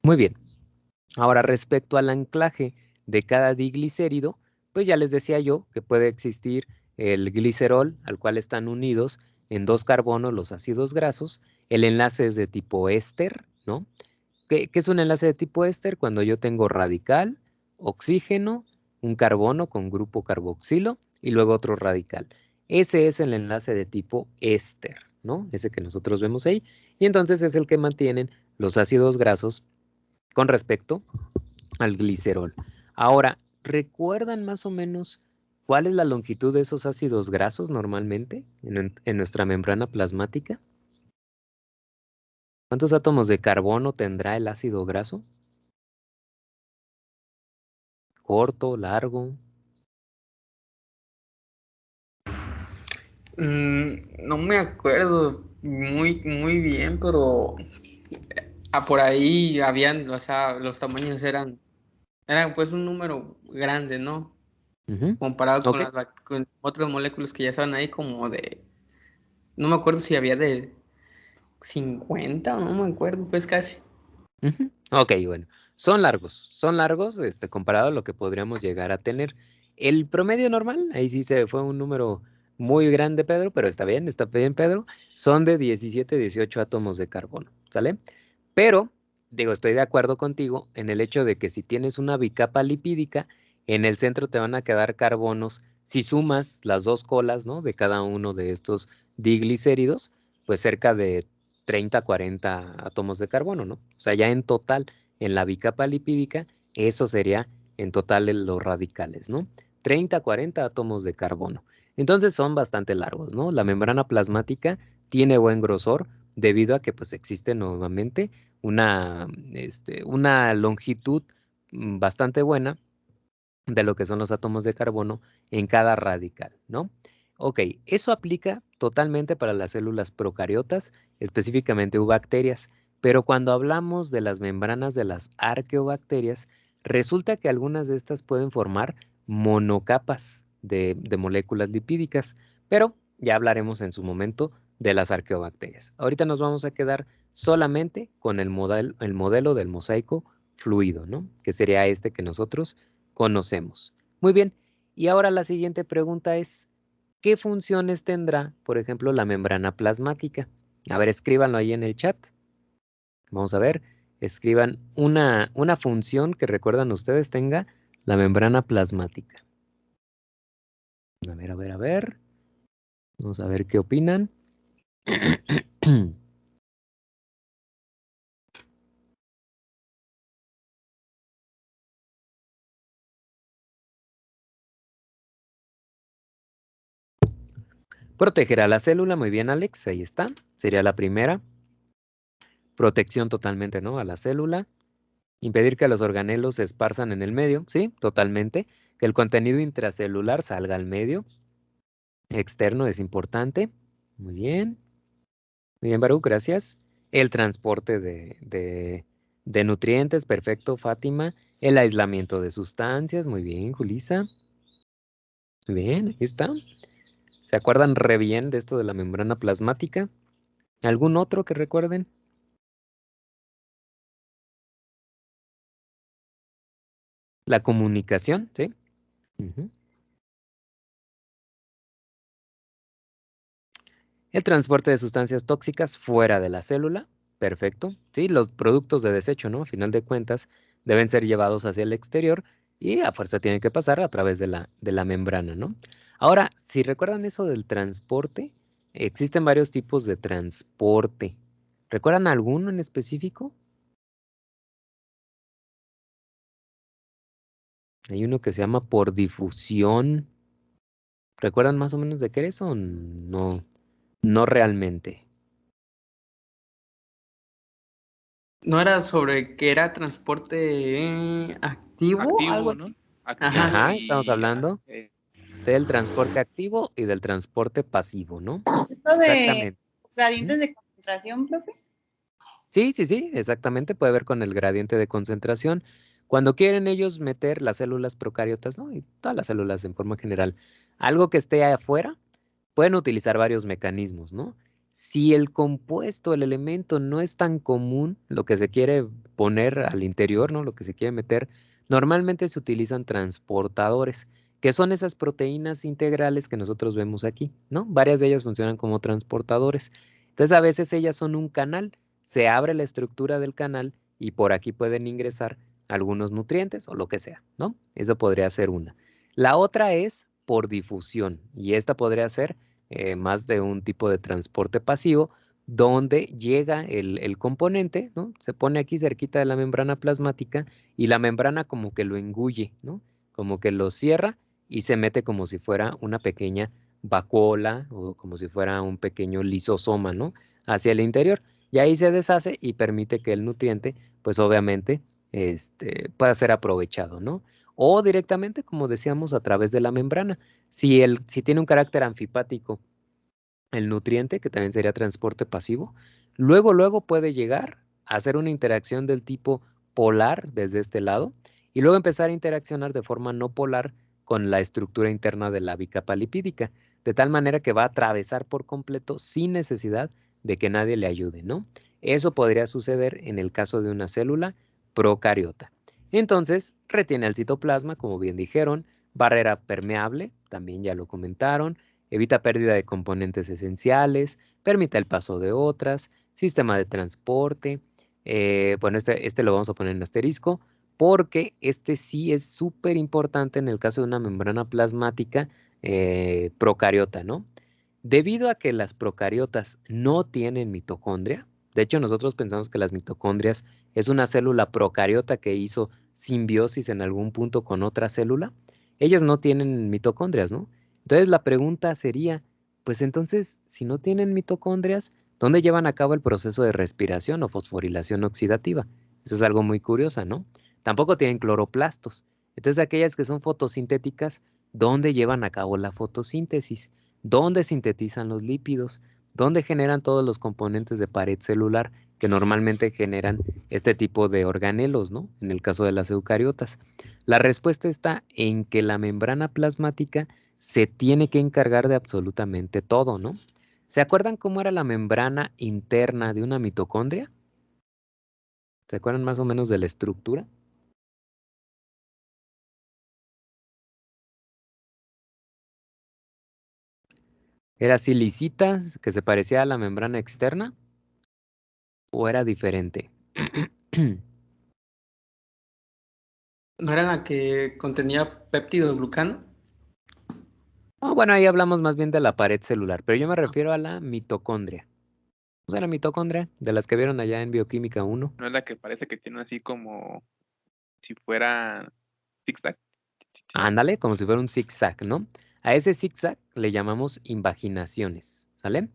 Muy bien. Ahora, respecto al anclaje de cada diglicérido, pues ya les decía yo que puede existir el glicerol, al cual están unidos en 2 carbonos los ácidos grasos. El enlace es de tipo éster, ¿no? ¿Qué es un enlace de tipo éster? Cuando yo tengo radical, oxígeno, un carbono con grupo carboxilo y luego otro radical. Ese es el enlace de tipo éster, ¿no? Ese que nosotros vemos ahí. Y entonces es el que mantienen los ácidos grasos con respecto al glicerol. Ahora, ¿recuerdan más o menos cuál es la longitud de esos ácidos grasos normalmente en nuestra membrana plasmática? ¿Cuántos átomos de carbono tendrá el ácido graso? ¿Corto, largo? No me acuerdo muy bien, pero por ahí habían, o sea, los tamaños eran pues un número grande, ¿no? Ujú. Comparado con Ok. con otras moléculas que ya estaban ahí como no me acuerdo si había de 50 o no me acuerdo, pues casi. Ujú. Ok, bueno. Son largos, comparado a lo que podríamos llegar a tener. El promedio normal, ahí sí se fue un número muy grande, Pedro, pero está bien, Pedro. Son de 17, 18 átomos de carbono, ¿sale? Pero, digo, estoy de acuerdo contigo en el hecho de que si tienes una bicapa lipídica, en el centro te van a quedar carbonos. Si sumas las 2 colas, ¿no? De cada uno de estos diglicéridos, pues cerca de 30, 40 átomos de carbono, ¿no? O sea, ya en total, en la bicapa lipídica, eso sería en total los radicales, ¿no? 30, 40 átomos de carbono. Entonces son bastante largos, ¿no? La membrana plasmática tiene buen grosor debido a que pues existe nuevamente una longitud bastante buena de lo que son los átomos de carbono en cada radical, ¿no? Ok, eso aplica totalmente para las células procariotas, específicamente bacterias, pero cuando hablamos de las membranas de las arqueobacterias, resulta que algunas de estas pueden formar monocapas de moléculas lipídicas, pero ya hablaremos en su momento de las arqueobacterias. Ahorita nos vamos a quedar solamente con el modelo del mosaico fluido, ¿no? Que sería este que nosotros conocemos. Muy bien, y ahora la siguiente pregunta es, ¿qué funciones tendrá, por ejemplo, la membrana plasmática? A ver, escríbanlo ahí en el chat. Vamos a ver, escriban una función que recuerdan ustedes tenga la membrana plasmática. A ver, a ver, a ver. Vamos a ver qué opinan. Proteger a la célula, muy bien, Alex, ahí está. Sería la primera. Protección totalmente, ¿no? A la célula. Impedir que los organelos se esparzan en el medio, sí, totalmente. Que el contenido intracelular salga al medio. Externo es importante. Muy bien. Muy bien, Baruch, gracias. El transporte de nutrientes, perfecto, Fátima. El aislamiento de sustancias, muy bien, Julisa. Muy bien, aquí está. ¿Se acuerdan re bien de esto de la membrana plasmática? ¿Algún otro que recuerden? La comunicación, ¿sí? Ujú. El transporte de sustancias tóxicas fuera de la célula, perfecto. Sí, los productos de desecho, ¿no? A final de cuentas, deben ser llevados hacia el exterior y a fuerza tienen que pasar a través de la membrana, ¿no? Ahora, si recuerdan eso del transporte, existen varios tipos de transporte. ¿Recuerdan alguno en específico? Hay uno que se llama por difusión. ¿Recuerdan más o menos de qué es o no? No realmente. ¿No era sobre que era transporte activo? Algo Activo, así. ¿no? Activo Ajá, estamos ajá, hablando del transporte activo y del transporte pasivo, ¿no? Esto de Exactamente. gradientes de concentración, profe. Sí, sí, sí, exactamente. Puede ver con el gradiente de concentración. Cuando quieren ellos meter las células procariotas, ¿no? Y todas las células en forma general, algo que esté afuera, pueden utilizar varios mecanismos, ¿no? Si el compuesto, el elemento no es tan común, lo que se quiere poner al interior, ¿no? Lo que se quiere meter, normalmente se utilizan transportadores, que son esas proteínas integrales que nosotros vemos aquí, ¿no? Varias de ellas funcionan como transportadores. Entonces, a veces ellas son un canal, se abre la estructura del canal y por aquí pueden ingresar algunos nutrientes o lo que sea, ¿no? Eso podría ser una. La otra es por difusión y esta podría ser más de un tipo de transporte pasivo donde llega el componente, ¿no? Se pone aquí cerquita de la membrana plasmática y la membrana como que lo engulle, ¿no? Como que lo cierra y se mete como si fuera una pequeña vacuola o como si fuera un pequeño lisosoma, ¿no? Hacia el interior. Y ahí se deshace y permite que el nutriente, pues obviamente, pueda ser aprovechado, ¿no? O directamente, como decíamos, a través de la membrana. Si tiene un carácter anfipático el nutriente, que también sería transporte pasivo, luego puede llegar a hacer una interacción del tipo polar desde este lado y luego empezar a interaccionar de forma no polar con la estructura interna de la bicapa lipídica, de tal manera que va a atravesar por completo sin necesidad de que nadie le ayude, ¿no? Eso podría suceder en el caso de una célula procariota. Entonces, retiene el citoplasma, como bien dijeron, barrera permeable, también ya lo comentaron, evita pérdida de componentes esenciales, permite el paso de otras, sistema de transporte. Bueno, este lo vamos a poner en asterisco porque este sí es súper importante en el caso de una membrana plasmática procariota, ¿no? Debido a que las procariotas no tienen mitocondria, de hecho nosotros pensamos que las mitocondrias es una célula procariota que hizo simbiosis en algún punto con otra célula, ellas no tienen mitocondrias, ¿no? Entonces la pregunta sería, pues entonces, si no tienen mitocondrias, ¿dónde llevan a cabo el proceso de respiración o fosforilación oxidativa? Eso es algo muy curioso, ¿no? Tampoco tienen cloroplastos. Entonces aquellas que son fotosintéticas, ¿dónde llevan a cabo la fotosíntesis? ¿Dónde sintetizan los lípidos? ¿Dónde generan todos los componentes de pared celular que normalmente generan este tipo de organelos, ¿no? En el caso de las eucariotas. La respuesta está en que la membrana plasmática se tiene que encargar de absolutamente todo, ¿no? ¿Se acuerdan cómo era la membrana interna de una mitocondria? ¿Se acuerdan más o menos de la estructura? ¿Era así lisita, que se parecía a la membrana externa? ¿O era diferente? ¿No era la que contenía péptido de glucano? Bueno, ahí hablamos más bien de la pared celular, pero yo me refiero a la mitocondria. O sea, la mitocondria, de las que vieron allá en Bioquímica 1. no es la que parece que tiene así como si fuera zigzag. Ándale, como si fuera un zigzag, ¿no? A ese zigzag le llamamos invaginaciones, ¿sale?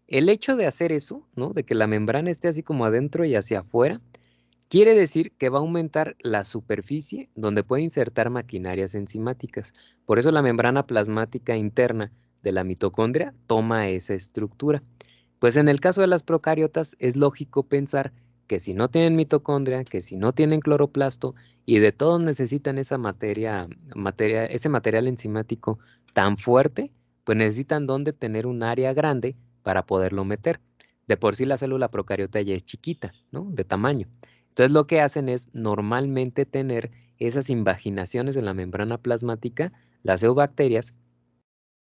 El hecho de hacer eso, ¿no? De que la membrana esté así como adentro y hacia afuera, quiere decir que va a aumentar la superficie donde puede insertar maquinarias enzimáticas. Por eso la membrana plasmática interna de la mitocondria toma esa estructura. Pues en el caso de las procariotas es lógico pensar que si no tienen mitocondria, que si no tienen cloroplasto y de todos necesitan esa ese material enzimático tan fuerte, pues necesitan dónde tener un área grande para poderlo meter. De por sí la célula procariota ya es chiquita, ¿no? De tamaño. Entonces lo que hacen es normalmente tener esas invaginaciones en la membrana plasmática, las eubacterias,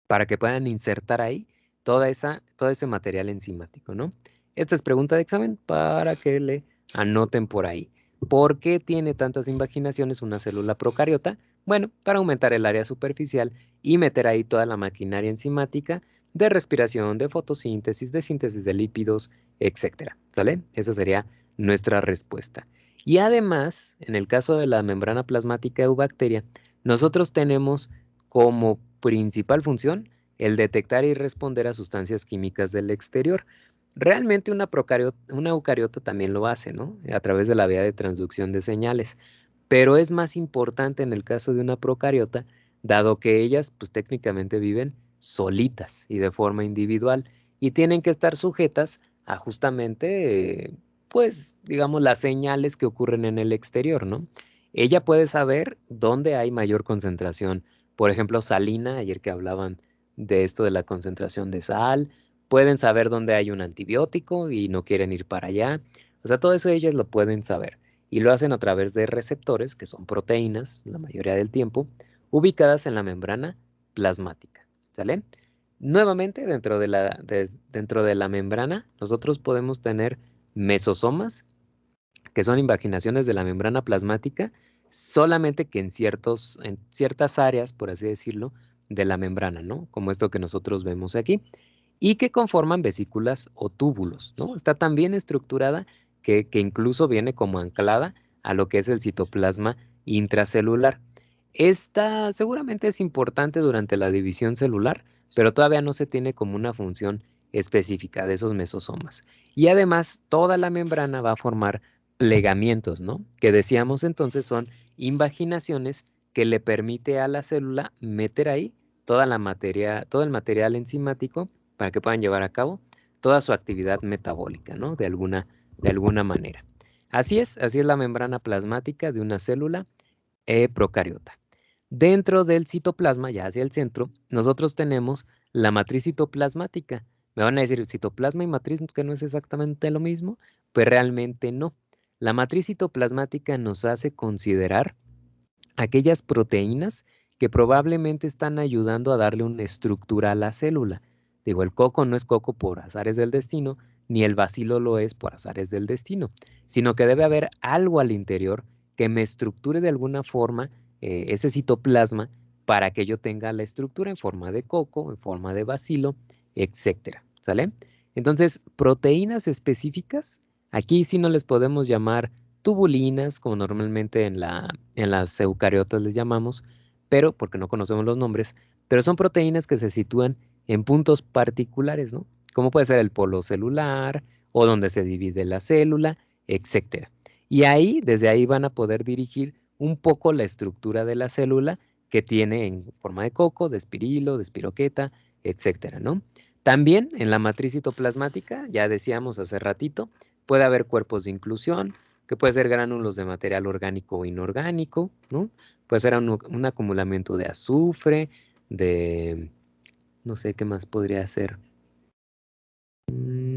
para que puedan insertar ahí todo ese material enzimático, ¿no? Esta es pregunta de examen para que le anoten por ahí. ¿Por qué tiene tantas invaginaciones una célula procariota? Bueno, para aumentar el área superficial y meter ahí toda la maquinaria enzimática de respiración, de fotosíntesis, de síntesis de lípidos, etcétera. ¿Sale? Esa sería nuestra respuesta. Y además, en el caso de la membrana plasmática eubacteria, nosotros tenemos como principal función el detectar y responder a sustancias químicas del exterior. Realmente una eucariota también lo hace, ¿no? A través de la vía de transducción de señales. Pero es más importante en el caso de una procariota, dado que ellas, pues técnicamente viven solitas y de forma individual y tienen que estar sujetas a justamente, pues, digamos, las señales que ocurren en el exterior, ¿no? Ella puede saber dónde hay mayor concentración. Por ejemplo, salina, ayer que hablaban de esto de la concentración de sal, pueden saber dónde hay un antibiótico y no quieren ir para allá. O sea, todo eso ellas lo pueden saber y lo hacen a través de receptores, que son proteínas, la mayoría del tiempo, ubicadas en la membrana plasmática. ¿Sale? Nuevamente, dentro de la membrana, nosotros podemos tener mesosomas, que son invaginaciones de la membrana plasmática, solamente que en ciertas áreas, por así decirlo, de la membrana, ¿no? Como esto que nosotros vemos aquí, y que conforman vesículas o túbulos, ¿no? Está tan bien estructurada que incluso viene como anclada a lo que es el citoplasma intracelular. Esta seguramente es importante durante la división celular, pero todavía no se tiene como una función específica de esos mesosomas. Y además, toda la membrana va a formar plegamientos, ¿no? Que decíamos entonces son invaginaciones que le permite a la célula meter ahí toda la materia, todo el material enzimático para que puedan llevar a cabo toda su actividad metabólica, ¿no? De alguna manera. Así es la membrana plasmática de una célula procariota. Dentro del citoplasma, ya hacia el centro, nosotros tenemos la matriz citoplasmática. Me van a decir, citoplasma y matriz, que no es exactamente lo mismo, pues realmente no. La matriz citoplasmática nos hace considerar aquellas proteínas que probablemente están ayudando a darle una estructura a la célula. Digo, el coco no es coco por azares del destino, ni el bacilo lo es por azares del destino, sino que debe haber algo al interior que me estructure de alguna forma ese citoplasma para que yo tenga la estructura en forma de coco, en forma de bacilo, etcétera. ¿Sale? Entonces, proteínas específicas, aquí sí no les podemos llamar tubulinas, como normalmente en las eucariotas les llamamos, pero porque no conocemos los nombres, pero son proteínas que se sitúan en puntos particulares, ¿no? Como puede ser el polo celular o donde se divide la célula, etcétera. Y ahí, desde ahí van a poder dirigir un poco la estructura de la célula que tiene en forma de coco, de espirilo, de espiroqueta, etcétera, ¿no? También en la matriz citoplasmática, ya decíamos hace ratito, puede haber cuerpos de inclusión, que puede ser gránulos de material orgánico o inorgánico, ¿no? Puede ser un acumulamiento de azufre, no sé qué más podría ser,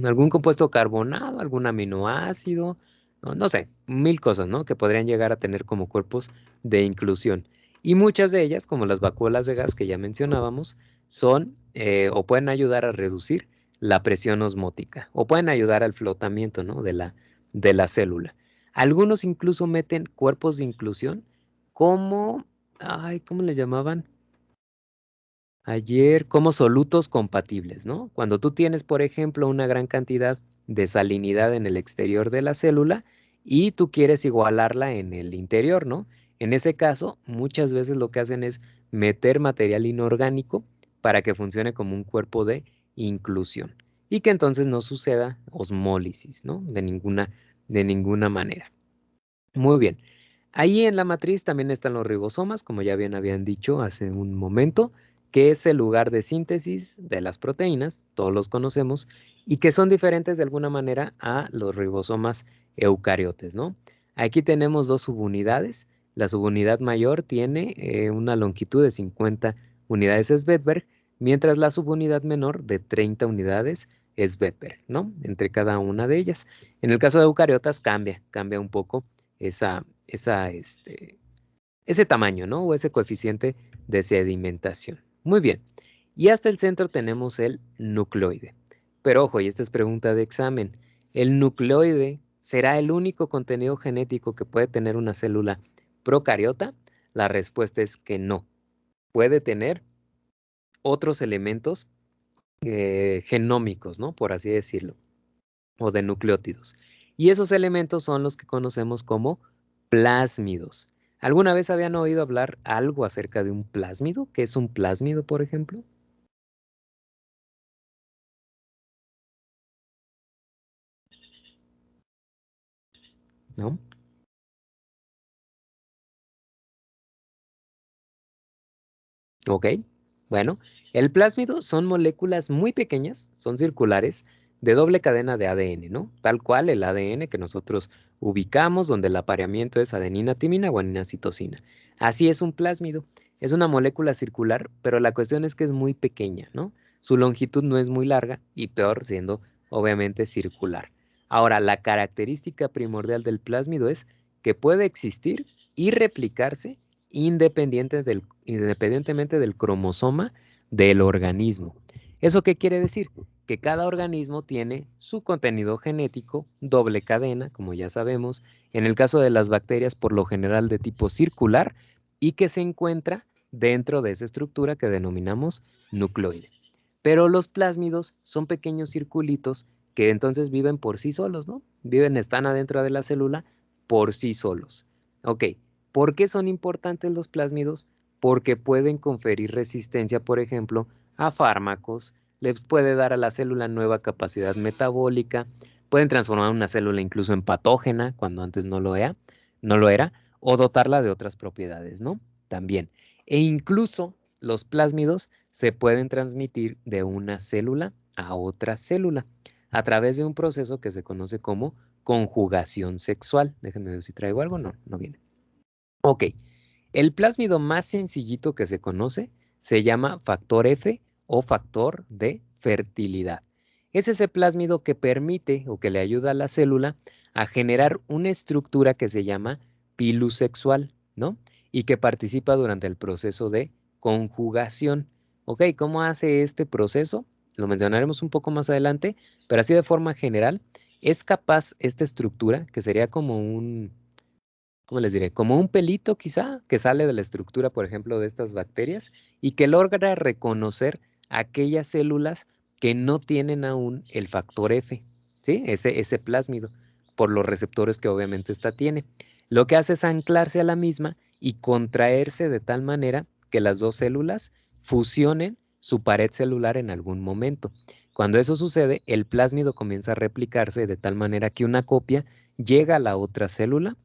algún compuesto carbonado, algún aminoácido, no sé, mil cosas, ¿no? Que podrían llegar a tener como cuerpos de inclusión. Y muchas de ellas, como las vacuolas de gas que ya mencionábamos, son o pueden ayudar a reducir la presión osmótica o pueden ayudar al flotamiento, ¿no? de la célula. Algunos incluso meten cuerpos de inclusión como, ay, ¿cómo le llamaban? Ayer, como solutos compatibles, ¿no? Cuando tú tienes, por ejemplo, una gran cantidad de salinidad en el exterior de la célula y tú quieres igualarla en el interior, ¿no? En ese caso, muchas veces lo que hacen es meter material inorgánico para que funcione como un cuerpo de inclusión y que entonces no suceda osmólisis, ¿no? De ninguna manera. Muy bien. Ahí en la matriz también están los ribosomas, como ya bien habían dicho hace un momento, que es el lugar de síntesis de las proteínas, todos los conocemos, y que son diferentes de alguna manera a los ribosomas eucariotes, ¿no? Aquí tenemos dos subunidades. La subunidad mayor tiene una longitud de 50 unidades Svedberg, mientras la subunidad menor de 30 unidades es Vepper, ¿no? Entre cada una de ellas. En el caso de eucariotas cambia un poco ese tamaño, ¿no? O ese coeficiente de sedimentación. Muy bien. Y hasta el centro tenemos el nucleoide. Pero ojo, y esta es pregunta de examen. ¿El nucleoide será el único contenido genético que puede tener una célula procariota? La respuesta es que no. Puede tener otros elementos genómicos, ¿no? Por así decirlo, o de nucleótidos. Y esos elementos son los que conocemos como plásmidos. ¿Alguna vez habían oído hablar algo acerca de un plásmido? ¿Qué es un plásmido, por ejemplo? ¿No? Ok, bueno, el plásmido son moléculas muy pequeñas, son circulares, de doble cadena de ADN, ¿no? Tal cual el ADN que nosotros ubicamos, donde el apareamiento es adenina, timina, guanina, citosina. Así es un plásmido. Es una molécula circular, pero la cuestión es que es muy pequeña, ¿no? Su longitud no es muy larga y peor siendo, obviamente, circular. Ahora, la característica primordial del plásmido es que puede existir y replicarse independientemente del cromosoma del organismo. ¿Eso qué quiere decir? Que cada organismo tiene su contenido genético, doble cadena, como ya sabemos, en el caso de las bacterias por lo general de tipo circular y que se encuentra dentro de esa estructura que denominamos nucleoide. Pero los plásmidos son pequeños circulitos que entonces viven por sí solos, ¿no? Están adentro de la célula por sí solos. Ok, ¿por qué son importantes los plásmidos? Porque pueden conferir resistencia, por ejemplo, a fármacos, les puede dar a la célula nueva capacidad metabólica, pueden transformar una célula incluso en patógena cuando antes no lo era, o dotarla de otras propiedades, ¿no? También. E incluso los plásmidos se pueden transmitir de una célula a otra célula a través de un proceso que se conoce como conjugación sexual. Déjenme ver si traigo algo. No, no viene. Ok, el plásmido más sencillito que se conoce se llama factor F o factor de fertilidad. Es ese plásmido que permite o que le ayuda a la célula a generar una estructura que se llama pilus sexual, ¿no? Y que participa durante el proceso de conjugación. Ok, ¿cómo hace este proceso? Lo mencionaremos un poco más adelante, pero así de forma general, es capaz esta estructura, que sería como ¿cómo les diré? Como un pelito quizá que sale de la estructura, por ejemplo, de estas bacterias y que logra reconocer aquellas células que no tienen aún el factor F, ¿sí? Ese plásmido, por los receptores que obviamente esta tiene. Lo que hace es anclarse a la misma y contraerse de tal manera que las dos células fusionen su pared celular en algún momento. Cuando eso sucede, el plásmido comienza a replicarse de tal manera que una copia llega a la otra célula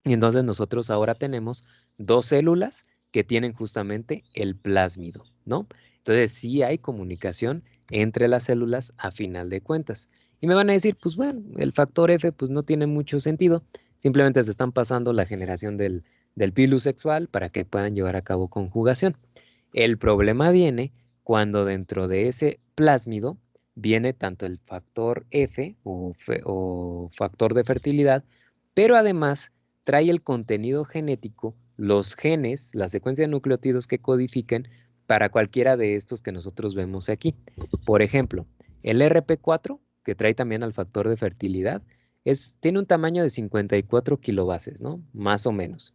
y entonces nosotros ahora tenemos dos células que tienen justamente el plásmido, ¿no? Entonces sí hay comunicación entre las células a final de cuentas. Y me van a decir, pues bueno, el factor F pues no tiene mucho sentido. Simplemente se están pasando la generación del pilus sexual para que puedan llevar a cabo conjugación. El problema viene cuando dentro de ese plásmido viene tanto el factor F o factor de fertilidad, pero además trae el contenido genético, los genes, la secuencia de nucleótidos que codifiquen para cualquiera de estos que nosotros vemos aquí. Por ejemplo, el RP4, que trae también al factor de fertilidad, tiene un tamaño de 54 kilobases, ¿no? Más o menos.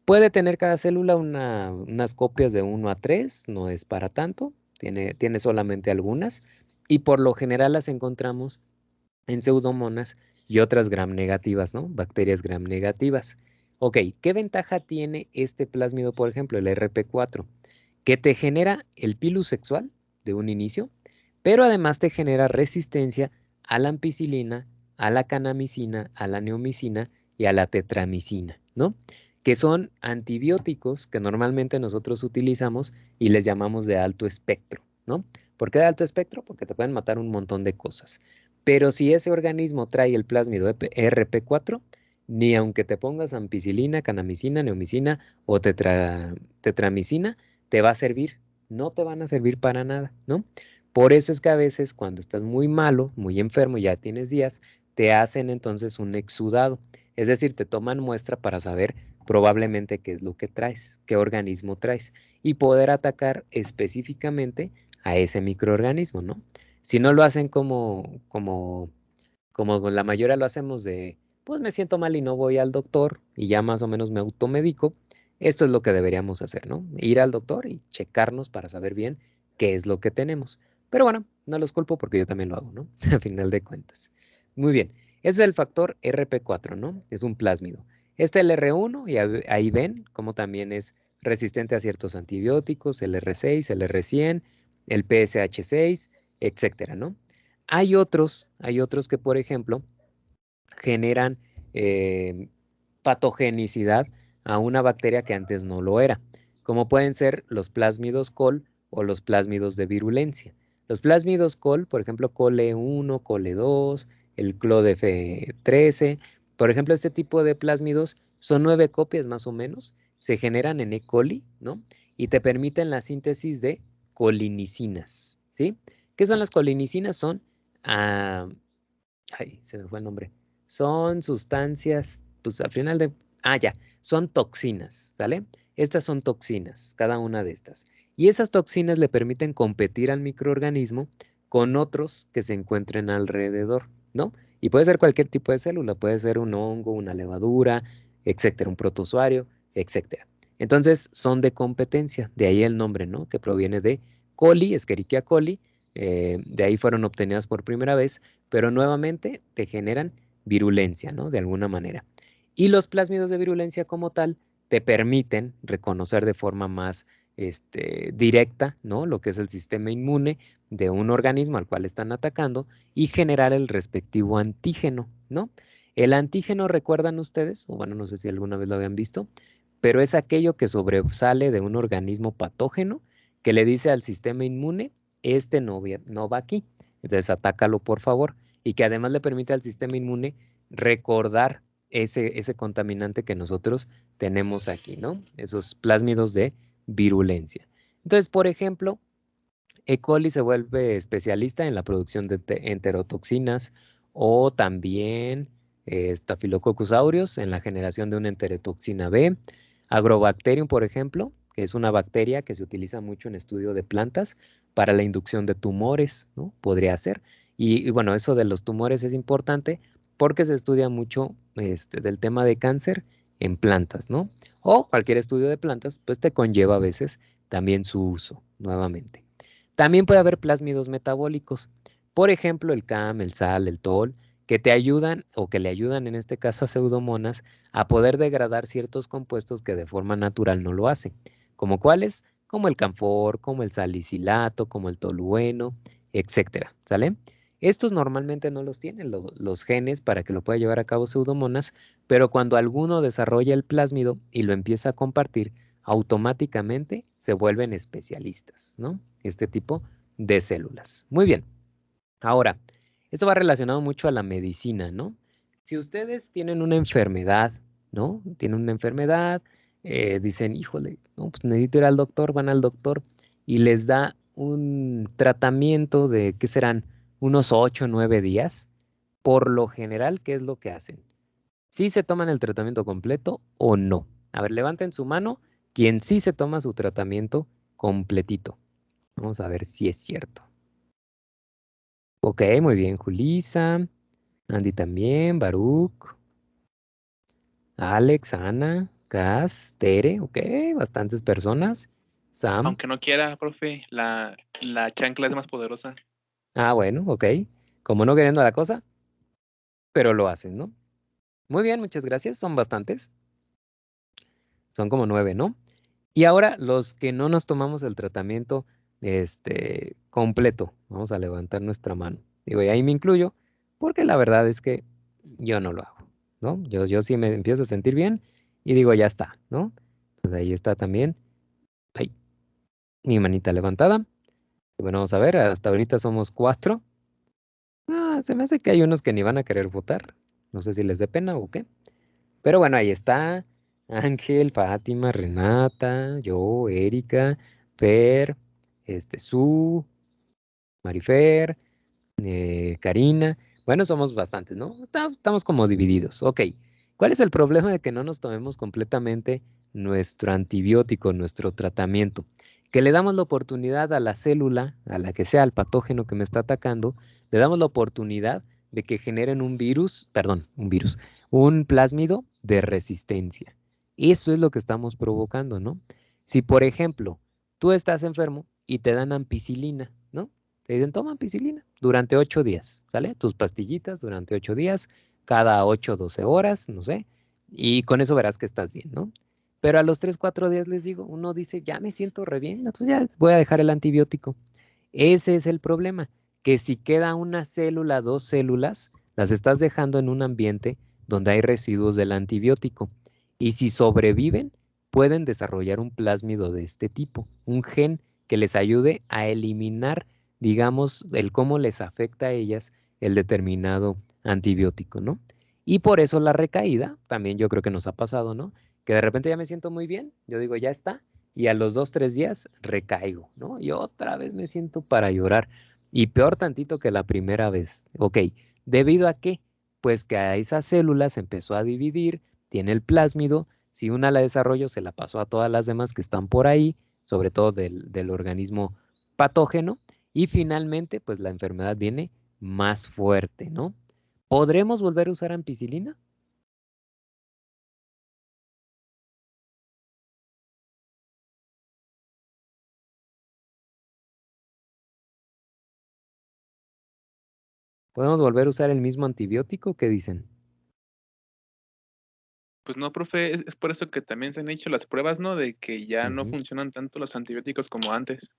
Puede tener cada célula unas copias de 1 a 3, no es para tanto, tiene solamente algunas, y por lo general las encontramos en pseudomonas y otras gram negativas, ¿no? Bacterias gram negativas. Ok, ¿qué ventaja tiene este plásmido, por ejemplo, el RP4? Que te genera el pilus sexual de un inicio, pero además te genera resistencia a la ampicilina, a la canamicina, a la neomicina y a la tetramicina, ¿no? Que son antibióticos que normalmente nosotros utilizamos y les llamamos de alto espectro, ¿no? ¿Por qué de alto espectro? Porque te pueden matar un montón de cosas. Pero si ese organismo trae el plásmido RP4, ni aunque te pongas ampicilina, canamicina, neomicina o tetramicina, te va a servir no te van a servir para nada, ¿no? Por eso es que a veces cuando estás muy malo, muy enfermo, ya tienes días, te hacen entonces un exudado. Es decir, te toman muestra para saber probablemente qué es lo que traes, qué organismo traes y poder atacar específicamente a ese microorganismo, ¿no? Si no lo hacen como la mayoría lo hacemos de, pues me siento mal y no voy al doctor y ya más o menos me automedico, esto es lo que deberíamos hacer, ¿no? Ir al doctor y checarnos para saber bien qué es lo que tenemos. Pero bueno, no los culpo porque yo también lo hago, ¿no? A final de cuentas. Muy bien, ese es el factor RP4, ¿no? Es un plásmido. Este el R1, y ahí ven cómo también es resistente a ciertos antibióticos, el R6, el R100, el PSH6, etcétera, ¿no? Hay otros que, por ejemplo, generan patogenicidad a una bacteria que antes no lo era, como pueden ser los plásmidos col o los plásmidos de virulencia. Los plásmidos col, por ejemplo, cole1, cole2, el CLODF13, por ejemplo, este tipo de plásmidos son 9 copias más o menos, se generan en E. coli, ¿no? Y te permiten la síntesis de colinicinas, ¿sí? ¿Qué son las colinicinas? Son ah, ay, se me fue el nombre. Son sustancias, pues al final de, ya, son toxinas, ¿sale? Estas son toxinas, cada una de estas. Y esas toxinas le permiten competir al microorganismo con otros que se encuentren alrededor, ¿no? Y puede ser cualquier tipo de célula, puede ser un hongo, una levadura, etcétera, un protozoario, etcétera. Entonces, son de competencia, de ahí el nombre, ¿no? Que proviene de coli, Escherichia coli, de ahí fueron obtenidas por primera vez, pero nuevamente te generan virulencia, ¿no? De alguna manera. Y los plásmidos de virulencia como tal te permiten reconocer de forma más directa, ¿no? Lo que es el sistema inmune de un organismo al cual están atacando y generar el respectivo antígeno, ¿no? El antígeno, ¿recuerdan ustedes? O bueno, no sé si alguna vez lo habían visto, pero es aquello que sobresale de un organismo patógeno que le dice al sistema inmune, este no va aquí. Entonces, atácalo, por favor, y que además le permite al sistema inmune recordar ese contaminante que nosotros tenemos aquí, ¿no? Esos plásmidos de virulencia. Entonces, por ejemplo, E. coli se vuelve especialista en la producción de enterotoxinas o también Staphylococcus aureus en la generación de una enterotoxina B. Agrobacterium, por ejemplo, que es una bacteria que se utiliza mucho en estudio de plantas para la inducción de tumores, ¿no? Podría ser. Y bueno, eso de los tumores es importante porque se estudia mucho del tema de cáncer en plantas, ¿no? O cualquier estudio de plantas, pues te conlleva a veces también su uso nuevamente. También puede haber plásmidos metabólicos, por ejemplo, el CAM, el SAL, el TOL, que te ayudan o que le ayudan en este caso a pseudomonas a poder degradar ciertos compuestos que de forma natural no lo hacen. ¿Como cuáles? Como el camfor, como el salicilato, como el tolueno, etcétera, ¿sale? Estos normalmente no los tienen los genes para que lo pueda llevar a cabo pseudomonas, pero cuando alguno desarrolla el plásmido y lo empieza a compartir, automáticamente se vuelven especialistas, ¿no? Este tipo de células. Muy bien. Ahora, esto va relacionado mucho a la medicina, ¿no? Si ustedes tienen una enfermedad, ¿no? Tienen una enfermedad, dicen, híjole, no, pues necesito ir al doctor, van al doctor y les da un tratamiento de, ¿qué serán? Unos 8 o 9 días. Por lo general, ¿qué es lo que hacen? ¿Sí se toman el tratamiento completo o no? A ver, levanten su mano quien sí se toma su tratamiento completito. Vamos a ver si es cierto. Ok, muy bien, Julisa. Andy también, Baruch, Alex, Ana, Gas, Tere, ok, bastantes personas. Sam, Aunque no quiera, profe, la chancla es más poderosa. bueno, ok. Como no queriendo la cosa, pero lo hacen, ¿no? Muy bien, muchas gracias, son bastantes. Son como 9, ¿no? Y ahora los que no nos tomamos el tratamiento completo, vamos a levantar nuestra mano. Digo, y ahí me incluyo, porque la verdad es que yo no lo hago, ¿no? Yo sí me empiezo a sentir bien y digo, ya está, ¿no? Pues ahí está también, ahí, mi manita levantada. Y bueno, vamos a ver, hasta ahorita somos 4. Se me hace que hay unos que ni van a querer votar. No sé si les dé pena o qué. Pero bueno, ahí está. Ángel, Fátima, Renata, yo, Erika, Fer, Su, Marifer, Karina. Bueno, somos bastantes, ¿no? Estamos como divididos. Ok. ¿Cuál es el problema de que no nos tomemos completamente nuestro antibiótico, nuestro tratamiento? Que le damos la oportunidad a la célula, a la que sea, al patógeno que me está atacando, le damos la oportunidad de que generen un plásmido de resistencia. Eso es lo que estamos provocando, ¿no? Si, por ejemplo, tú estás enfermo y te dan ampicilina, ¿no? Te dicen, toma ampicilina durante 8 días, ¿sale? Tus pastillitas durante 8 días, cada 8 o 12 horas, no sé, y con eso verás que estás bien, ¿no? Pero a los 3, 4 días les digo, uno dice, ya me siento re bien, entonces ya voy a dejar el antibiótico. Ese es el problema, que si queda una célula, 2 células, las estás dejando en un ambiente donde hay residuos del antibiótico. Y si sobreviven, pueden desarrollar un plásmido de este tipo, un gen que les ayude a eliminar, digamos, el cómo les afecta a ellas el determinado antibiótico, ¿no? Y por eso la recaída, también yo creo que nos ha pasado, ¿no? Que de repente ya me siento muy bien, yo digo, ya está, y a los 2, 3 días recaigo, ¿no? Y otra vez me siento para llorar. Y peor tantito que la primera vez. Ok, ¿debido a qué? Pues que a esas células se empezó a dividir, tiene el plásmido, si una la desarrolló, se la pasó a todas las demás que están por ahí, sobre todo del organismo patógeno, y finalmente, pues la enfermedad viene más fuerte, ¿no? ¿Podremos volver a usar ampicilina? ¿Podemos volver a usar el mismo antibiótico? ¿Qué dicen? Pues no, profe, es por eso que también se han hecho las pruebas, ¿no? De que ya no Ujú. funcionan tanto los antibióticos como antes.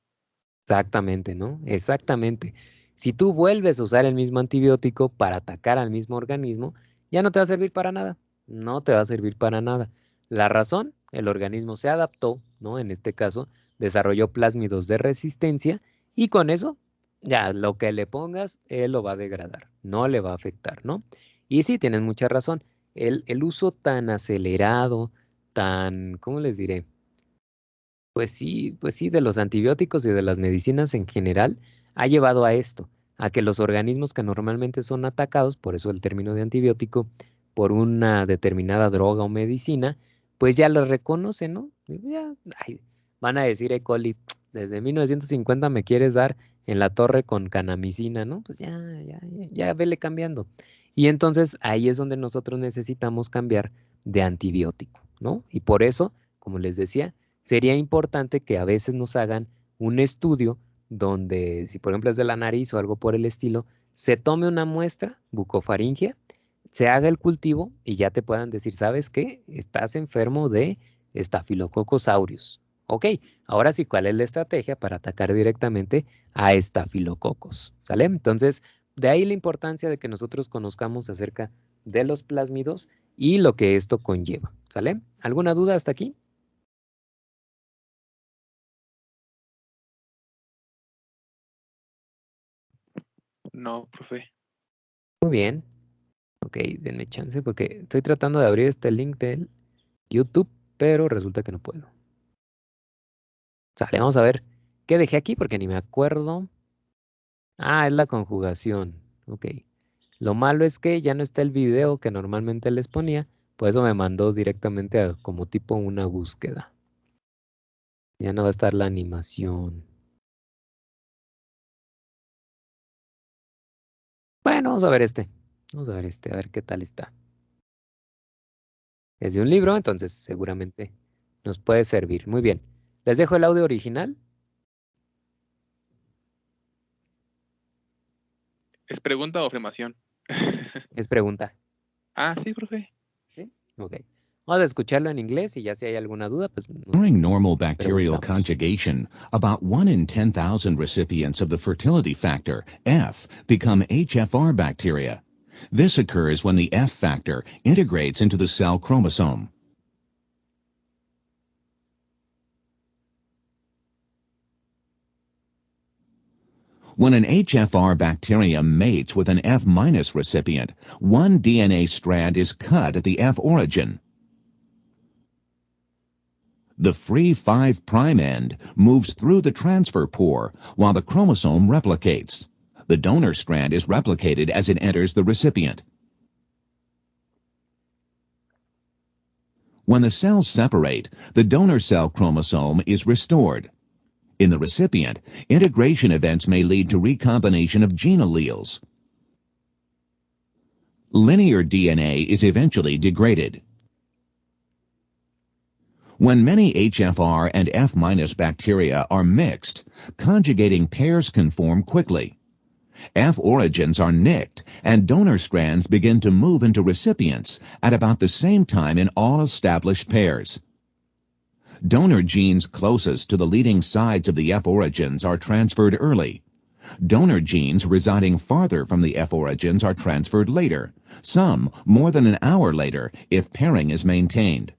Exactamente, ¿no? Exactamente. Si tú vuelves a usar el mismo antibiótico para atacar al mismo organismo, ya no te va a servir para nada. No te va a servir para nada. La razón, el organismo se adaptó, ¿no? En este caso, desarrolló plásmidos de resistencia y con eso, ya lo que le pongas, él lo va a degradar, no le va a afectar, ¿no? Y sí, tienen mucha razón. El uso tan acelerado, tan, ¿cómo les diré? Pues sí, de los antibióticos y de las medicinas en general ha llevado a esto, a que los organismos que normalmente son atacados, por eso el término de antibiótico, por una determinada droga o medicina, pues ya lo reconocen, ¿no? Y ya, ay, van a decir E. coli, desde 1950 me quieres dar en la torre con canamicina, ¿no? Pues ya vele cambiando. Y entonces ahí es donde nosotros necesitamos cambiar de antibiótico, ¿no? Y por eso, como les decía, sería importante que a veces nos hagan un estudio donde, si por ejemplo es de la nariz o algo por el estilo, se tome una muestra bucofaringea, se haga el cultivo y ya te puedan decir, ¿sabes qué? Estás enfermo de Staphylococcus aureus. Ok, ahora sí, ¿cuál es la estrategia para atacar directamente a estafilococos? ¿Sale? Entonces, de ahí la importancia de que nosotros conozcamos acerca de los plásmidos y lo que esto conlleva. ¿Sale? ¿Alguna duda hasta aquí? No, profe. Muy bien. Ok, denme chance porque estoy tratando de abrir este link del YouTube, pero resulta que no puedo. Sale, vamos a ver qué dejé aquí porque ni me acuerdo. Ah, es la conjugación. Ok. Lo malo es que ya no está el video que normalmente les ponía, por eso me mandó directamente a como tipo una búsqueda. Ya no va a estar la animación. Bueno, vamos a ver este. Vamos a ver este, a ver qué tal está. Es de un libro, entonces seguramente nos puede servir. Muy bien. Les dejo el audio original. ¿Es pregunta o afirmación? Es pregunta. Ah, sí, profe. ¿Sí? Ok. Vamos a escucharlo en inglés y ya si hay alguna duda, pues During normal bacterial preguntamos. conjugation, about 1 in 10,000 recipients of the fertility factor, F, become HFR bacteria. This occurs when the F factor integrates into the cell chromosome. When an HFR bacterium mates with an F- recipient, one DNA strand is cut at the F origin. The free 5' end moves through the transfer pore while the chromosome replicates. The donor strand is replicated as it enters the recipient. When the cells separate, the donor cell chromosome is restored. In the recipient, integration events may lead to recombination of gene alleles. Linear DNA is eventually degraded. When many HFR and F- bacteria are mixed, conjugating pairs can form quickly. F origins are nicked, and donor strands begin to move into recipients at about the same time in all established pairs. Donor genes closest to the leading sides of the F origins are transferred early. Donor genes residing farther from the F origins are transferred later, some more than an hour later if pairing is maintained.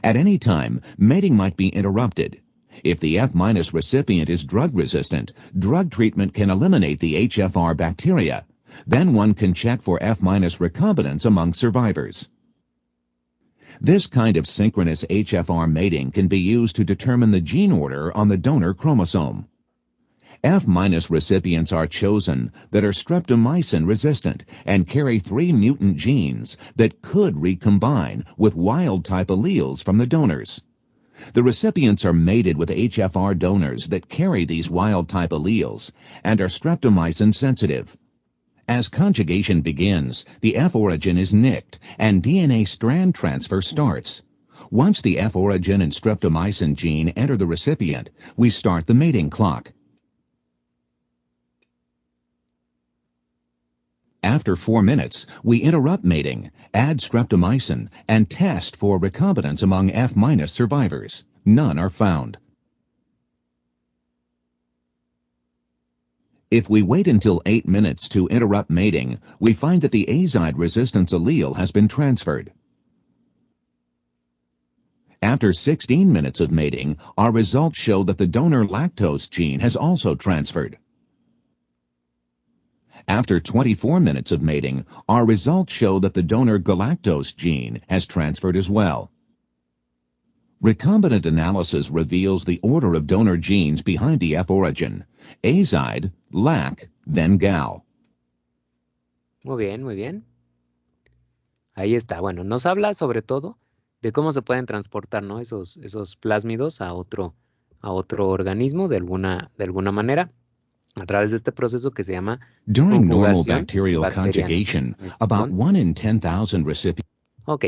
At any time, mating might be interrupted. If the F- recipient is drug-resistant, drug treatment can eliminate the HFR bacteria. Then one can check for F- recombinants among survivors. This kind of synchronous HFR mating can be used to determine the gene order on the donor chromosome. F- recipients are chosen that are streptomycin resistant and carry 3 mutant genes that could recombine with wild-type alleles from the donors. The recipients are mated with HFR donors that carry these wild-type alleles and are streptomycin sensitive. As conjugation begins, the F origin is nicked and DNA strand transfer starts. Once the F origin and streptomycin gene enter the recipient, we start the mating clock. After 4 minutes, we interrupt mating, add streptomycin, and test for recombinants among F- survivors. None are found. If we wait until 8 minutes to interrupt mating, we find that the azide resistance allele has been transferred. After 16 minutes of mating, our results show that the donor lactose gene has also transferred. After 24 minutes of mating, our results show that the donor galactose gene has transferred as well. Recombinant analysis reveals the order of donor genes behind the F origin: azide, lac, then gal. Muy bien, muy bien. Ahí está. Bueno, nos habla sobre todo de cómo se pueden transportar, ¿no? esos plásmidos a otro organismo de alguna manera, a través de este proceso que se llama During normal conjugación bacterial bacteriana, ¿no? conjugation, about Perdón. 1 in 10,000 recipients. Ok.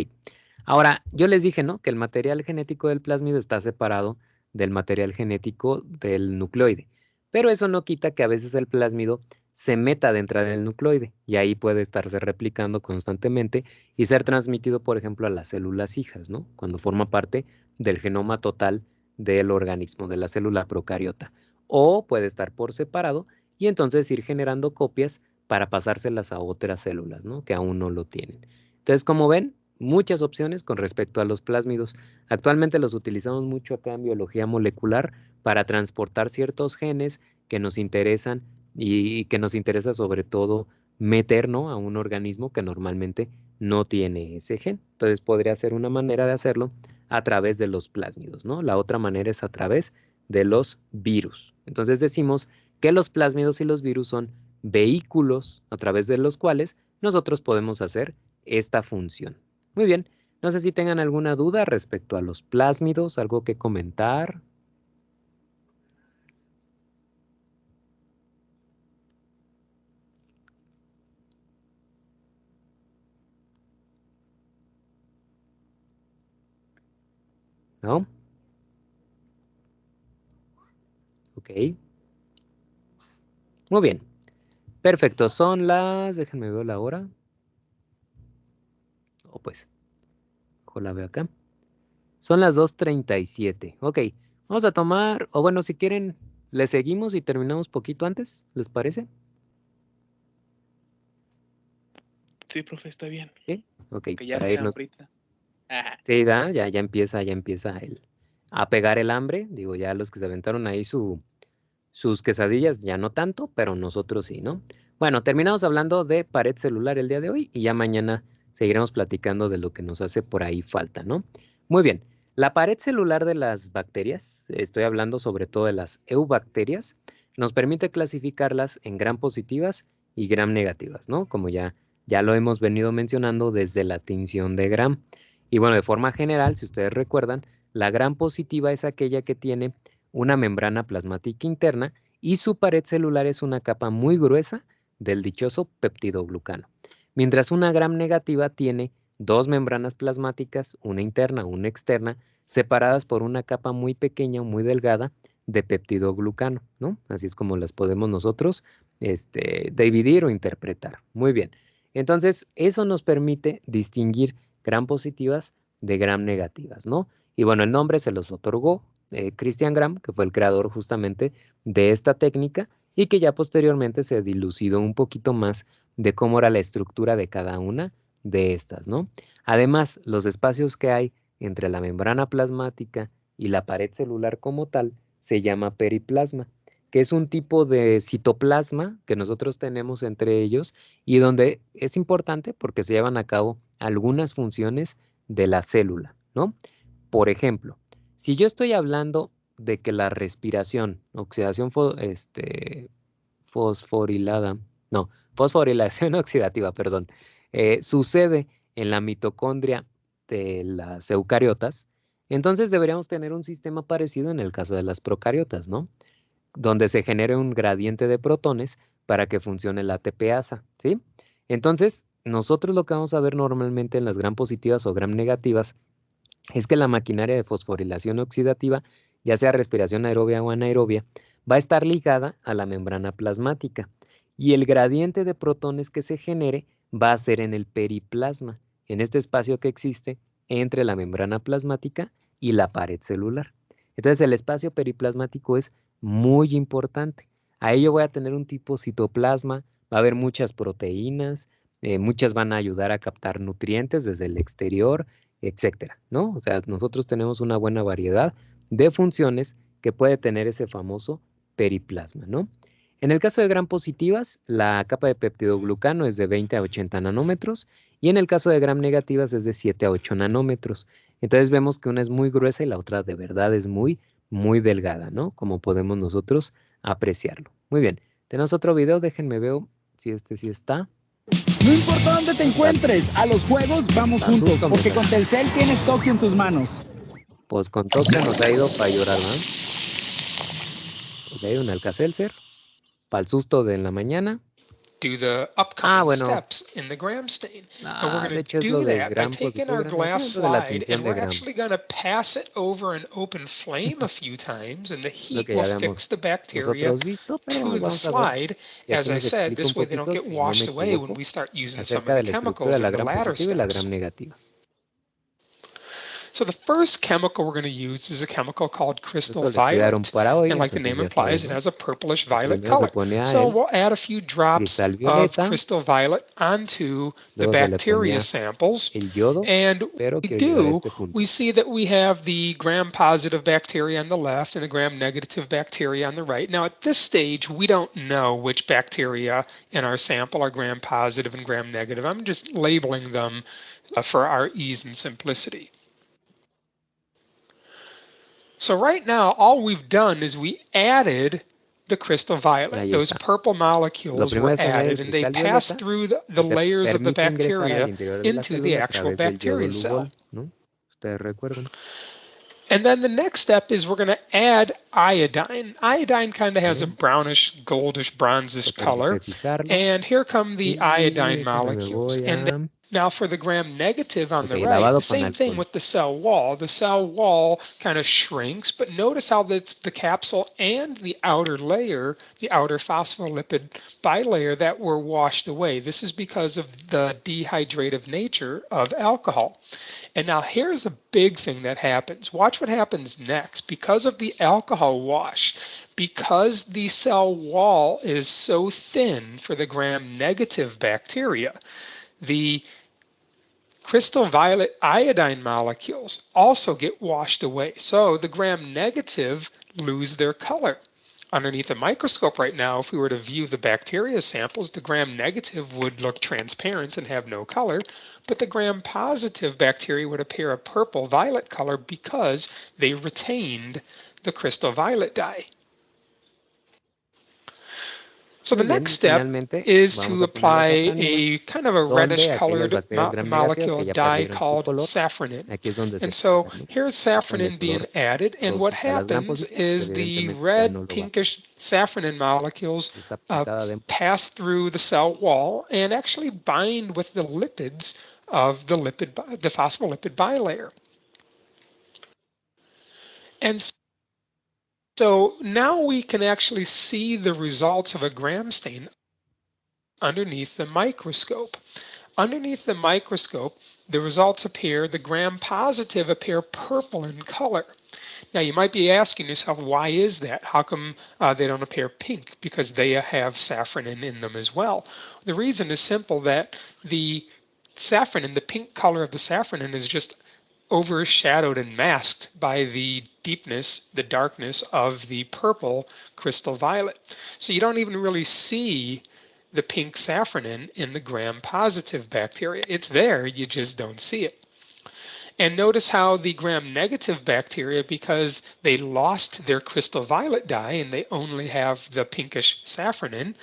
Ahora, yo les dije, ¿no? Que el material genético del plásmido está separado del material genético del nucleoide. Pero eso no quita que a veces el plásmido se meta dentro del nucleoide y ahí puede estarse replicando constantemente y ser transmitido, por ejemplo, a las células hijas, ¿no? Cuando forma parte del genoma total del organismo, de la célula procariota. O puede estar por separado y entonces ir generando copias para pasárselas a otras células, ¿no? Que aún no lo tienen. Entonces, como ven, muchas opciones con respecto a los plásmidos. Actualmente los utilizamos mucho acá en biología molecular para transportar ciertos genes que nos interesan y que nos interesa sobre todo meter, ¿no? a un organismo que normalmente no tiene ese gen. Entonces podría ser una manera de hacerlo a través de los plásmidos, ¿no? La otra manera es a través de los virus. Entonces decimos que los plásmidos y los virus son vehículos a través de los cuales nosotros podemos hacer esta función. Muy bien, no sé si tengan alguna duda respecto a los plásmidos, algo que comentar. ¿No? Ok. Muy bien. Perfecto, son las... Déjenme ver la hora. Oh, pues, ojo, la veo acá. Son las 2:37. Ok, vamos a tomar, o bueno, si quieren, le seguimos y terminamos poquito antes, ¿les parece? Sí, profe, está bien. Sí. Ok, Que ya para está irnos. hambrita. Ajá. Sí, ya empieza a pegar el hambre. Digo, ya los que se aventaron ahí sus quesadillas, ya no tanto, pero nosotros sí, ¿no? Bueno, terminamos hablando de pared celular el día de hoy y ya mañana seguiremos platicando de lo que nos hace por ahí falta, ¿no? Muy bien. La pared celular de las bacterias, estoy hablando sobre todo de las eubacterias, nos permite clasificarlas en gram positivas y gram negativas, ¿no? Como ya lo hemos venido mencionando desde la tinción de gram. Y bueno, de forma general, si ustedes recuerdan, la gram positiva es aquella que tiene una membrana plasmática interna y su pared celular es una capa muy gruesa del dichoso peptidoglucano. Mientras una gram negativa tiene dos membranas plasmáticas, una interna, una externa, separadas por una capa muy pequeña o muy delgada de peptidoglucano, ¿no? Así es como las podemos nosotros dividir o interpretar. Muy bien. Entonces, eso nos permite distinguir gram positivas de gram negativas, ¿no? Y bueno, el nombre se los otorgó Christian Gram, que fue el creador justamente de esta técnica y que ya posteriormente se dilucidó un poquito más de cómo era la estructura de cada una de estas, ¿no? Además, los espacios que hay entre la membrana plasmática y la pared celular como tal se llama periplasma, que es un tipo de citoplasma que nosotros tenemos entre ellos y donde es importante porque se llevan a cabo algunas funciones de la célula, ¿no? Por ejemplo, si yo estoy hablando de que la respiración, oxidación fosforilada, no, fosforilación oxidativa, perdón, sucede en la mitocondria de las eucariotas, entonces deberíamos tener un sistema parecido en el caso de las procariotas, ¿no? Donde se genere un gradiente de protones para que funcione la ATPasa, ¿sí? Entonces, nosotros lo que vamos a ver normalmente en las gram positivas o gram negativas es que la maquinaria de fosforilación oxidativa, ya sea respiración aerobia o anaerobia, va a estar ligada a la membrana plasmática y el gradiente de protones que se genere va a ser en el periplasma, en este espacio que existe entre la membrana plasmática y la pared celular. Entonces el espacio periplasmático es muy importante. A ello voy a tener un tipo citoplasma, va a haber muchas proteínas, muchas van a ayudar a captar nutrientes desde el exterior, etcétera, ¿no? O sea, nosotros tenemos una buena variedad de funciones que puede tener ese famoso periplasma, ¿no? En el caso de gram positivas, la capa de peptidoglucano es de 20 a 80 nanómetros y en el caso de gram negativas es de 7 a 8 nanómetros. Entonces vemos que una es muy gruesa y la otra de verdad es muy, muy delgada, ¿no? Como podemos nosotros apreciarlo. Muy bien, tenemos otro video, déjenme ver si sí está. No importa dónde te encuentres, a los juegos vamos juntos, porque con Telcel tienes Tokio en tus manos. Pues con Tokio nos ha ido para llorar, ¿no? Ok, un Alka-Seltzer, para el susto de la mañana. Do the upcoming steps in the gram stain. And we're going to do that by taking our glass slide and we're actually going to pass it over an open flame a few times and the heat will fix the bacteria to the slide. As I said, this way they don't get washed away when we start using some of the chemicals in the latter steps. So the first chemical we're going to use is a chemical called crystal violet. And like the name implies, it has a purplish violet color. So we'll add a few drops of crystal violet onto the bacteria samples. And we see that we have the gram-positive bacteria on the left and the gram-negative bacteria on the right. Now at this stage, we don't know which bacteria in our sample are gram-positive and gram-negative. I'm just labeling them for our ease and simplicity. So right now, all we've done is we added the crystal violet. Those purple molecules were added, and they pass through the layers of the bacteria into the actual bacteria cell. And then the next step is we're going to add iodine. Iodine kind of has a brownish, goldish, bronzish color. And here come the iodine molecules. And now for the gram-negative on the right, the same thing with the cell wall. The cell wall kind of shrinks, but notice how that's the capsule and the outer layer, the outer phospholipid bilayer that were washed away. This is because of the dehydrative nature of alcohol. And now here's a big thing that happens. Watch what happens next. Because of the alcohol wash, because the cell wall is so thin for the gram-negative bacteria, the crystal violet iodine molecules also get washed away. So the gram-negative lose their color. Underneath a microscope right now, if we were to view the bacteria samples, the gram-negative would look transparent and have no color, but the gram-positive bacteria would appear a purple-violet color because they retained the crystal violet dye. So the next step is to apply a kind of a reddish-colored molecule dye called safranin. And so here's safranin being added, and what happens is the red pinkish safranin molecules pass through the cell wall and actually bind with the lipids of the phospholipid bilayer. And so now we can actually see the results of a gram stain underneath the microscope. Underneath the microscope, the results appear, the gram-positive appear purple in color. Now you might be asking yourself, why is that? How come they don't appear pink? Because they have safranin in them as well. The reason is simple, that the safranin, the pink color of the safranin, is just overshadowed and masked by the deepness, the darkness of the purple crystal violet. So you don't even really see the pink safranin in the gram-positive bacteria. It's there, you just don't see it. And notice how the gram-negative bacteria, because they lost their crystal violet dye and they only have the pinkish safranin,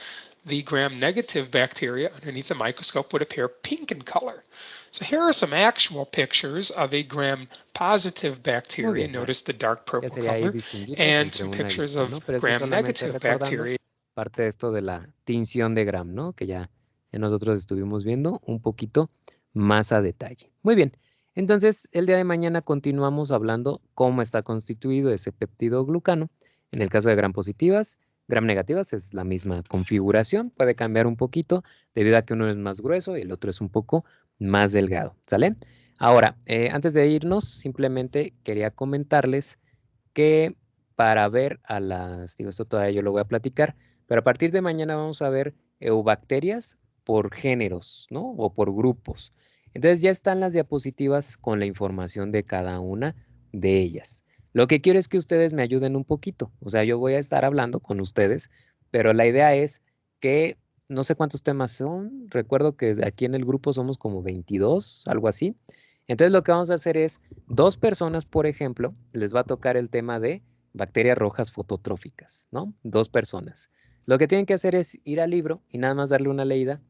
the gram-negative bacteria underneath the microscope would appear pink in color. So here are some actual pictures of a gram-positive bacteria. Notice the dark purple color, and some pictures of gram-negative bacteria. Parte de esto de la tinción de Gram, ¿no? Que ya nosotros estuvimos viendo un poquito más a detalle. Muy bien. Entonces, el día de mañana continuamos hablando cómo está constituido ese peptidoglucano. En el caso de gram positivas, gram negativas es la misma configuración. Puede cambiar un poquito debido a que uno es más grueso y el otro es un poco más delgado, ¿sale? Ahora, antes de irnos, simplemente quería comentarles que para ver a las, digo, esto todavía yo lo voy a platicar, pero a partir de mañana vamos a ver eubacterias por géneros, ¿no? O por grupos. Entonces ya están las diapositivas con la información de cada una de ellas. Lo que quiero es que ustedes me ayuden un poquito. O sea, yo voy a estar hablando con ustedes, pero la idea es que no sé cuántos temas son. Recuerdo que aquí en el grupo somos como 22, algo así. Entonces lo que vamos a hacer es 2 personas, por ejemplo, les va a tocar el tema de bacterias rojas fototróficas, ¿no? 2 personas. Lo que tienen que hacer es ir al libro y nada más darle una leída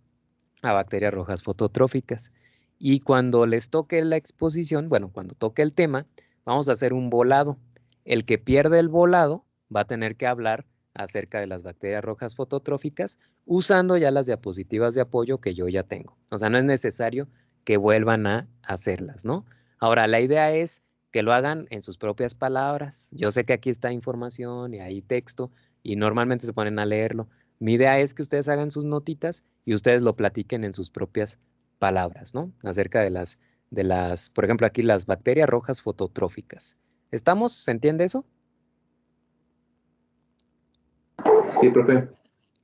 a bacterias rojas fototróficas. Y cuando les toque la exposición, bueno, cuando toque el tema, vamos a hacer un volado. El que pierde el volado va a tener que hablar acerca de las bacterias rojas fototróficas usando ya las diapositivas de apoyo que yo ya tengo. O sea, no es necesario que vuelvan a hacerlas, ¿no? Ahora, la idea es que lo hagan en sus propias palabras. Yo sé que aquí está información y hay texto y normalmente se ponen a leerlo. Mi idea es que ustedes hagan sus notitas y ustedes lo platiquen en sus propias palabras, ¿no? Acerca de las, por ejemplo, aquí las bacterias rojas fototróficas. ¿Estamos? ¿Se entiende eso? Sí, profe.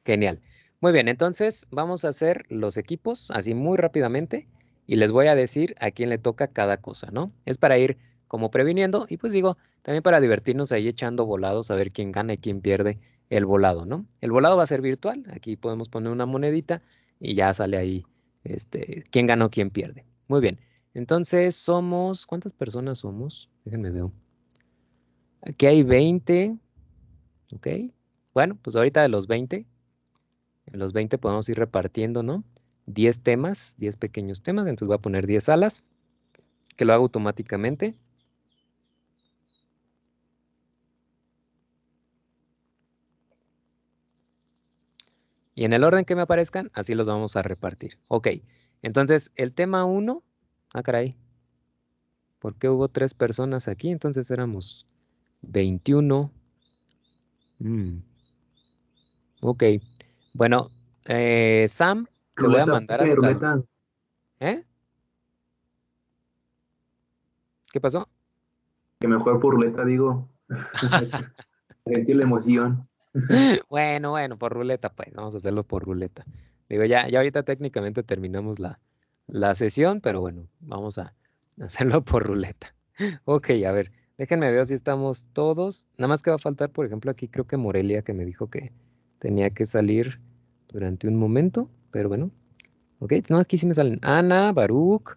Genial. Muy bien, entonces vamos a hacer los equipos así muy rápidamente y les voy a decir a quién le toca cada cosa, ¿no? Es para ir como previniendo y pues digo, también para divertirnos ahí echando volados a ver quién gana y quién pierde el volado, ¿no? El volado va a ser virtual, aquí podemos poner una monedita y ya sale ahí quién ganó, quién pierde. Muy bien, entonces somos, ¿cuántas personas somos? Déjenme ver. Aquí hay 20, ok. Bueno, pues ahorita de los 20, en los 20 podemos ir repartiendo, ¿no? 10 temas, 10 pequeños temas, entonces voy a poner 10 salas, que lo hago automáticamente. Y en el orden que me aparezcan, así los vamos a repartir. Ok, entonces el tema 1, caray, ¿por qué hubo 3 personas aquí? Entonces éramos 21. Ok, bueno, Sam, te voy a mandar hasta... ¿Eh? ¿Qué pasó? Que mejor por ruleta, digo. Sentir la emoción. Bueno, por ruleta, pues, vamos a hacerlo por ruleta. Digo, ya ahorita técnicamente terminamos la sesión, pero bueno, vamos a hacerlo por ruleta. Ok, a ver, Déjenme ver si estamos todos. Nada más que va a faltar, por ejemplo, aquí creo que Morelia, que me dijo que tenía que salir durante un momento. Pero bueno. Ok, no, aquí sí me salen. Ana, Baruch,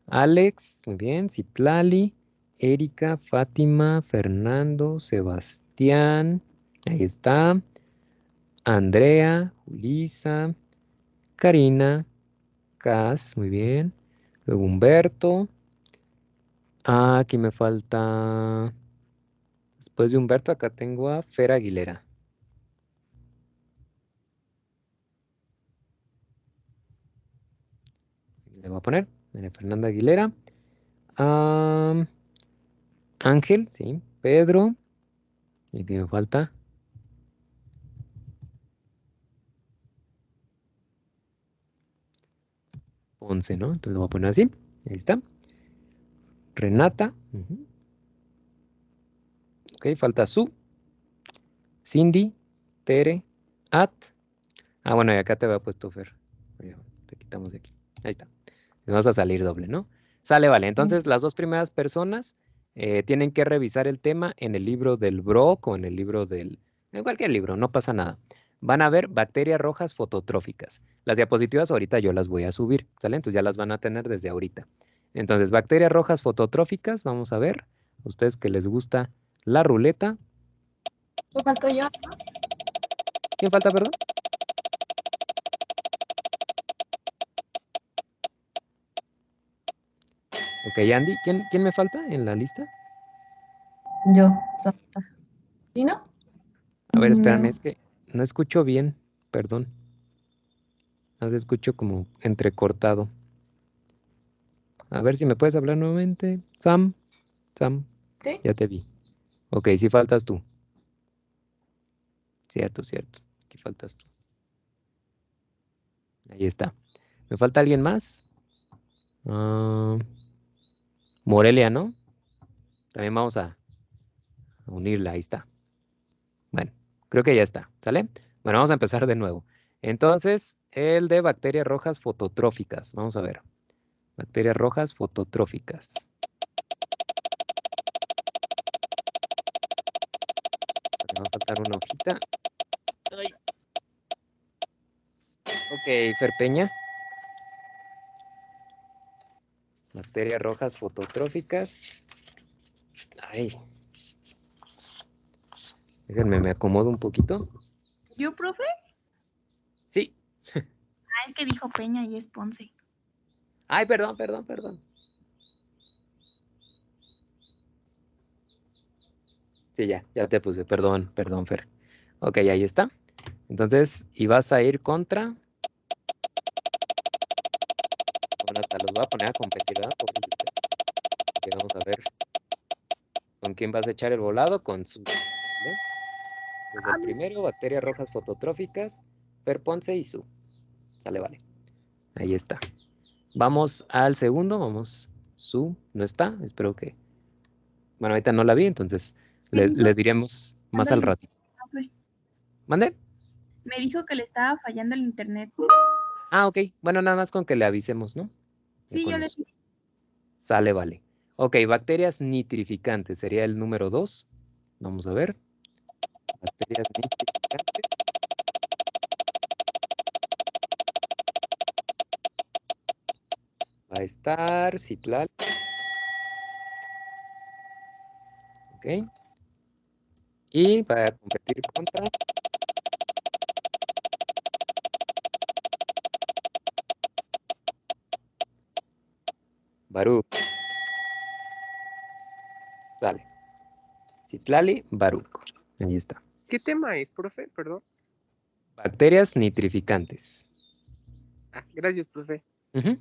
Alex, muy bien. Citlali, Erika, Fátima, Fernando, Sebastián. Ahí está. Andrea, Julisa, Karina, Cas, muy bien. Luego Humberto. Ah, aquí me falta. Después de Humberto, acá tengo a Fer Aguilera. Le voy a poner María Fernanda Aguilera. Ah, Ángel, sí. Pedro. Y aquí me falta. Ponce, ¿no? Entonces lo voy a poner así. Ahí está. Renata. Ujú. Ok, falta Su. Cindy. Tere. At. Ah, bueno, y acá te había puesto Fer. Oye, te quitamos de aquí. Ahí está. Vas a salir doble, ¿no? Sale, vale. Entonces, las dos primeras personas tienen que revisar el tema en el libro del Brock o en el libro del... En cualquier libro, no pasa nada. Van a ver bacterias rojas fototróficas. Las diapositivas ahorita yo las voy a subir, ¿sale? Entonces ya las van a tener desde ahorita. Entonces, bacterias rojas fototróficas, vamos a ver. A ustedes que les gusta la ruleta. Me faltó yo. ¿Quién falta, perdón? Ok, Andy. ¿Quién me falta en la lista? Yo, Samantha. ¿Sí, no? A ver, espérame, No. es que no escucho bien, perdón. No te escucho como entrecortado. A ver si me puedes hablar nuevamente. Sam, ¿Sí? ya te vi. Ok, sí faltas tú. Cierto. Aquí faltas tú. Ahí está. ¿Me falta alguien más? Ah, Morelia, ¿no? También vamos a unirla, ahí está. Bueno, creo que ya está, ¿sale? Bueno, vamos a empezar de nuevo. Entonces, el de bacterias rojas fototróficas. Vamos a ver. Bacterias rojas fototróficas. Me va a faltar una hojita. Ay. Ok, Fer Peña. Bacterias rojas fototróficas. Ay. Déjenme, me acomodo un poquito. ¿Yo, profe? Sí. Ah, es que dijo Peña y es Ponce. Ay, perdón. Sí, ya te puse. Perdón, Fer. Ok, ahí está. Entonces, y vas a ir contra. Bueno, hasta los voy a poner a competir, ¿verdad? Pobres de ustedes. Ok, vamos a ver con quién vas a echar el volado. Con su. ¿Vale? Desde el primero, bacterias rojas fototróficas, Fer Ponce y su. Sale, vale. Ahí está. Vamos al segundo, vamos. Su no está, espero que. Bueno, ahorita no la vi, entonces le diremos más al ratito. ¿Mande? Me dijo que le estaba fallando el internet. Ah, ok. Bueno, nada más con que le avisemos, ¿no? Ya Sí, con yo le eso. dije. Sale, vale. Ok, bacterias nitrificantes sería el número 2. Vamos a ver. Bacterias nitrificantes. Va a estar Citlal. Ok. Y va a competir contra Baruch. Sale. Citlali, Baruch. Ahí está. ¿Qué tema es, profe? Perdón. Bacterias nitrificantes. Ah, gracias, profe. Ujú.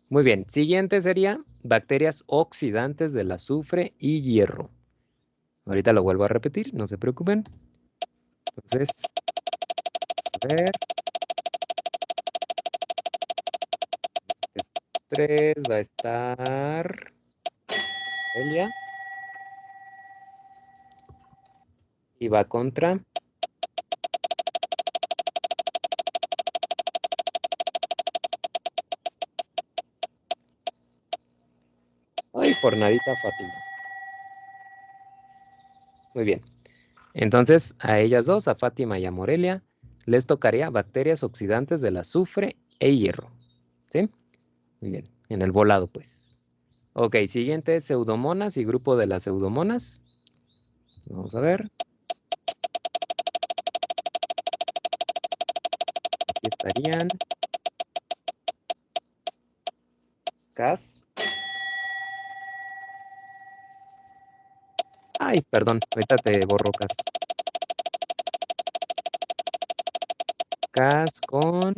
Muy bien. Siguiente sería bacterias oxidantes del azufre y hierro. Ahorita lo vuelvo a repetir, no se preocupen. Entonces, a ver. 3 va a estar Elia. Y va contra ay, por nadita Fátima. Muy bien. Entonces, a ellas dos, a Fátima y a Morelia, les tocaría bacterias oxidantes del azufre e hierro. ¿Sí? Muy bien. En el volado, pues. Ok, siguiente, pseudomonas y grupo de las pseudomonas. Vamos a ver. Aquí estarían. Cas. Ay, perdón, ahorita te borro Cas. Cas con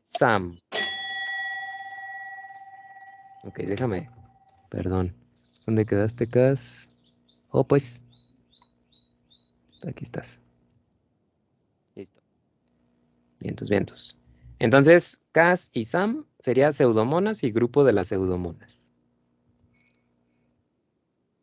Sam. Ok, déjame. Perdón. ¿Dónde quedaste, Cas? Oh, pues. Aquí estás. Listo. Vientos, vientos. Entonces, Cas y Sam sería pseudomonas y grupo de las pseudomonas.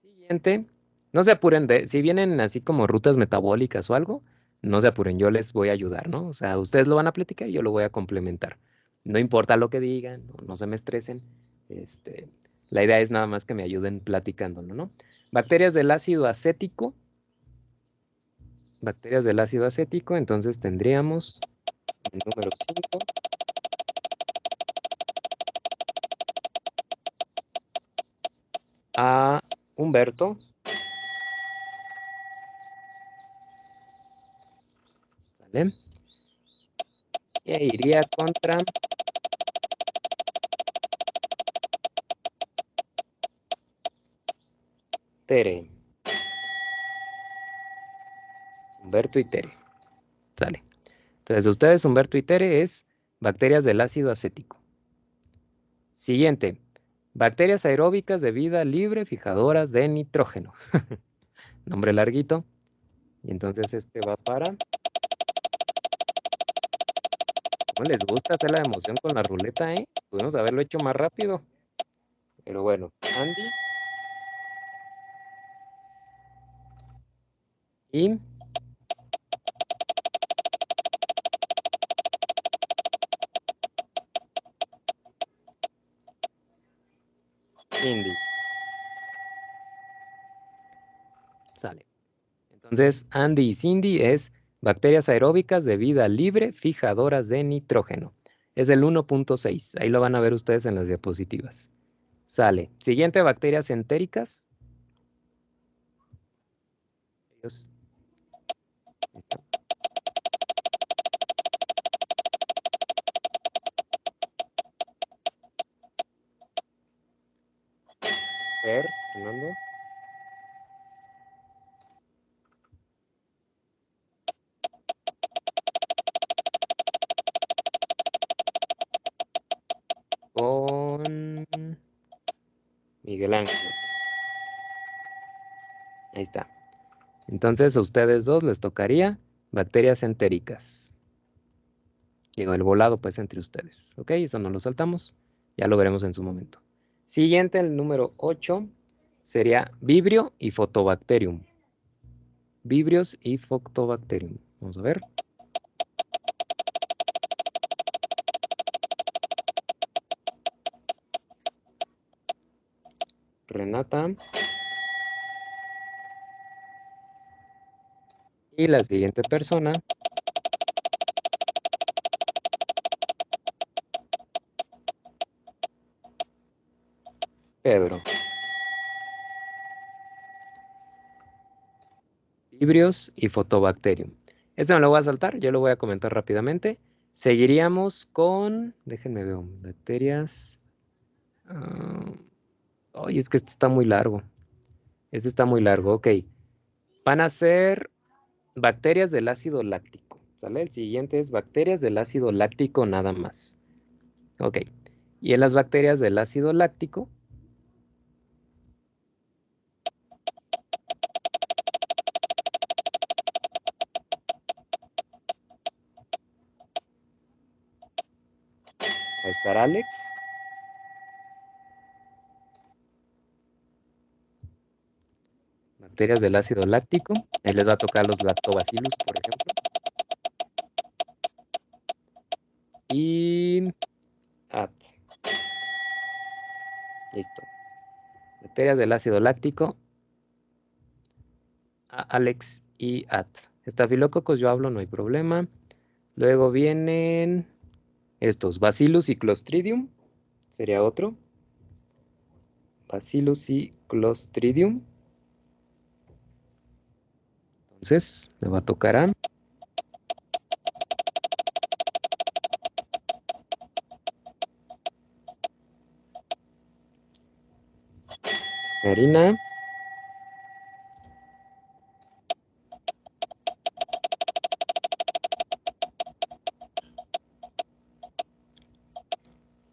Siguiente. No se apuren si vienen así como rutas metabólicas o algo, no se apuren, yo les voy a ayudar, ¿no? O sea, ustedes lo van a platicar y yo lo voy a complementar. No importa lo que digan, no se me estresen. La idea es nada más que me ayuden platicándolo, ¿no? Bacterias del ácido acético. Bacterias del ácido acético, entonces tendríamos el número 5. A Humberto. ¿Sale? E iría contra Tere. Humberto y Tere. Sale. Entonces, ustedes, Humberto y Tere, es bacterias del ácido acético. Siguiente. Bacterias aeróbicas de vida libre fijadoras de nitrógeno. Nombre larguito. Y entonces este va para... No les gusta hacer la emoción con la ruleta, ¿eh? Pudimos haberlo hecho más rápido. Pero bueno, Andy. Y... Cindy. Sale. Entonces, Andy y Cindy es bacterias aeróbicas de vida libre fijadoras de nitrógeno. Es el 1.6. Ahí lo van a ver ustedes en las diapositivas. Sale. Siguiente, bacterias entéricas. Ellos. Fernando. Con Miguel Ángel. Ahí está. Entonces a ustedes dos les tocaría bacterias entéricas. Llegó el volado pues entre ustedes. ¿Ok? Eso no lo saltamos. Ya lo veremos en su momento. Siguiente, el número 8, sería Vibrio y Photobacterium. Vibrios y Photobacterium. Vamos a ver. Renata. Y la siguiente persona. Pedro. Vibrios y Photobacterium. Este no lo voy a saltar, yo lo voy a comentar rápidamente. Seguiríamos con, déjenme ver, bacterias. Ay, es que este está muy largo. Este está muy largo, ok. Van a ser bacterias del ácido láctico, ¿sale? El siguiente es bacterias del ácido láctico nada más. Ok. Y en las bacterias del ácido láctico, va a estar Alex. Bacterias del ácido láctico. Ahí les va a tocar los lactobacillus, por ejemplo. Y... Listo. Bacterias del ácido láctico. Alex y At. Estafilococos yo hablo, no hay problema. Luego vienen estos, Bacillus y Clostridium. Sería otro. Bacillus y Clostridium. Entonces, me va a tocar a... Karina.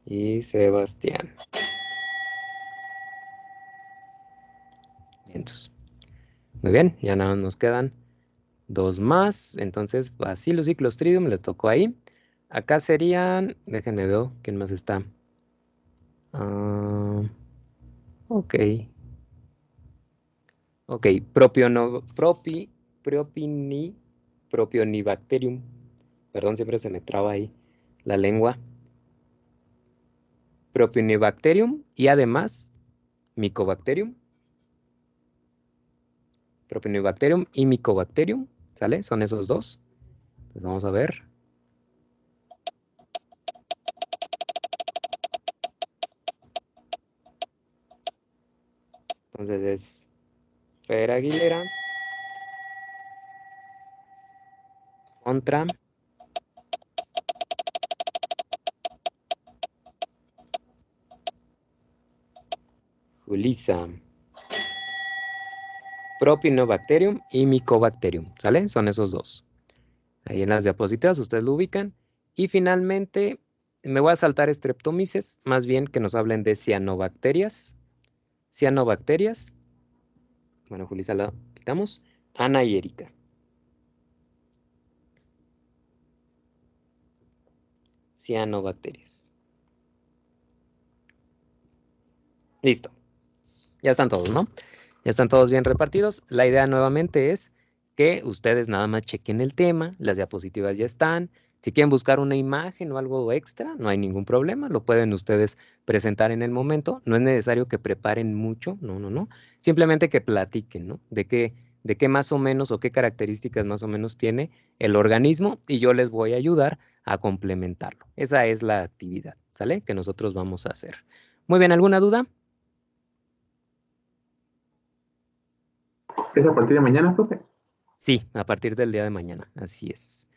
Y Sebastián. Entonces, muy bien, ya nada más nos quedan 2 más. Entonces, Bacillus y Clostridium le tocó ahí. Acá serían, déjenme ver quién más está. Ok. Ok, Propionibacterium. Perdón, siempre se me traba ahí la lengua. Propionibacterium y además Mycobacterium. Propionibacterium y Mycobacterium, ¿sale? Son esos dos. Entonces vamos a ver. Entonces es Fer Aguilera contra Julissa. Propionibacterium y Mycobacterium, ¿sale? Son esos dos. Ahí en las diapositivas ustedes lo ubican. Y finalmente me voy a saltar Streptomyces, más bien que nos hablen de cianobacterias. Cianobacterias. Bueno, Julissa la quitamos. Ana y Erika. Cianobacterias. Listo. Ya están todos, ¿no? Ya están todos bien repartidos. La idea nuevamente es que ustedes nada más chequen el tema, las diapositivas ya están. Si quieren buscar una imagen o algo extra, no hay ningún problema, lo pueden ustedes presentar en el momento. No es necesario que preparen mucho, no. Simplemente que platiquen, ¿no? De qué más o menos o qué características más o menos tiene el organismo y yo les voy a ayudar a complementarlo. Esa es la actividad, ¿sale? Que nosotros vamos a hacer. Muy bien, ¿alguna duda? ¿Es a partir de mañana, profe? Sí, a partir del día de mañana, así es.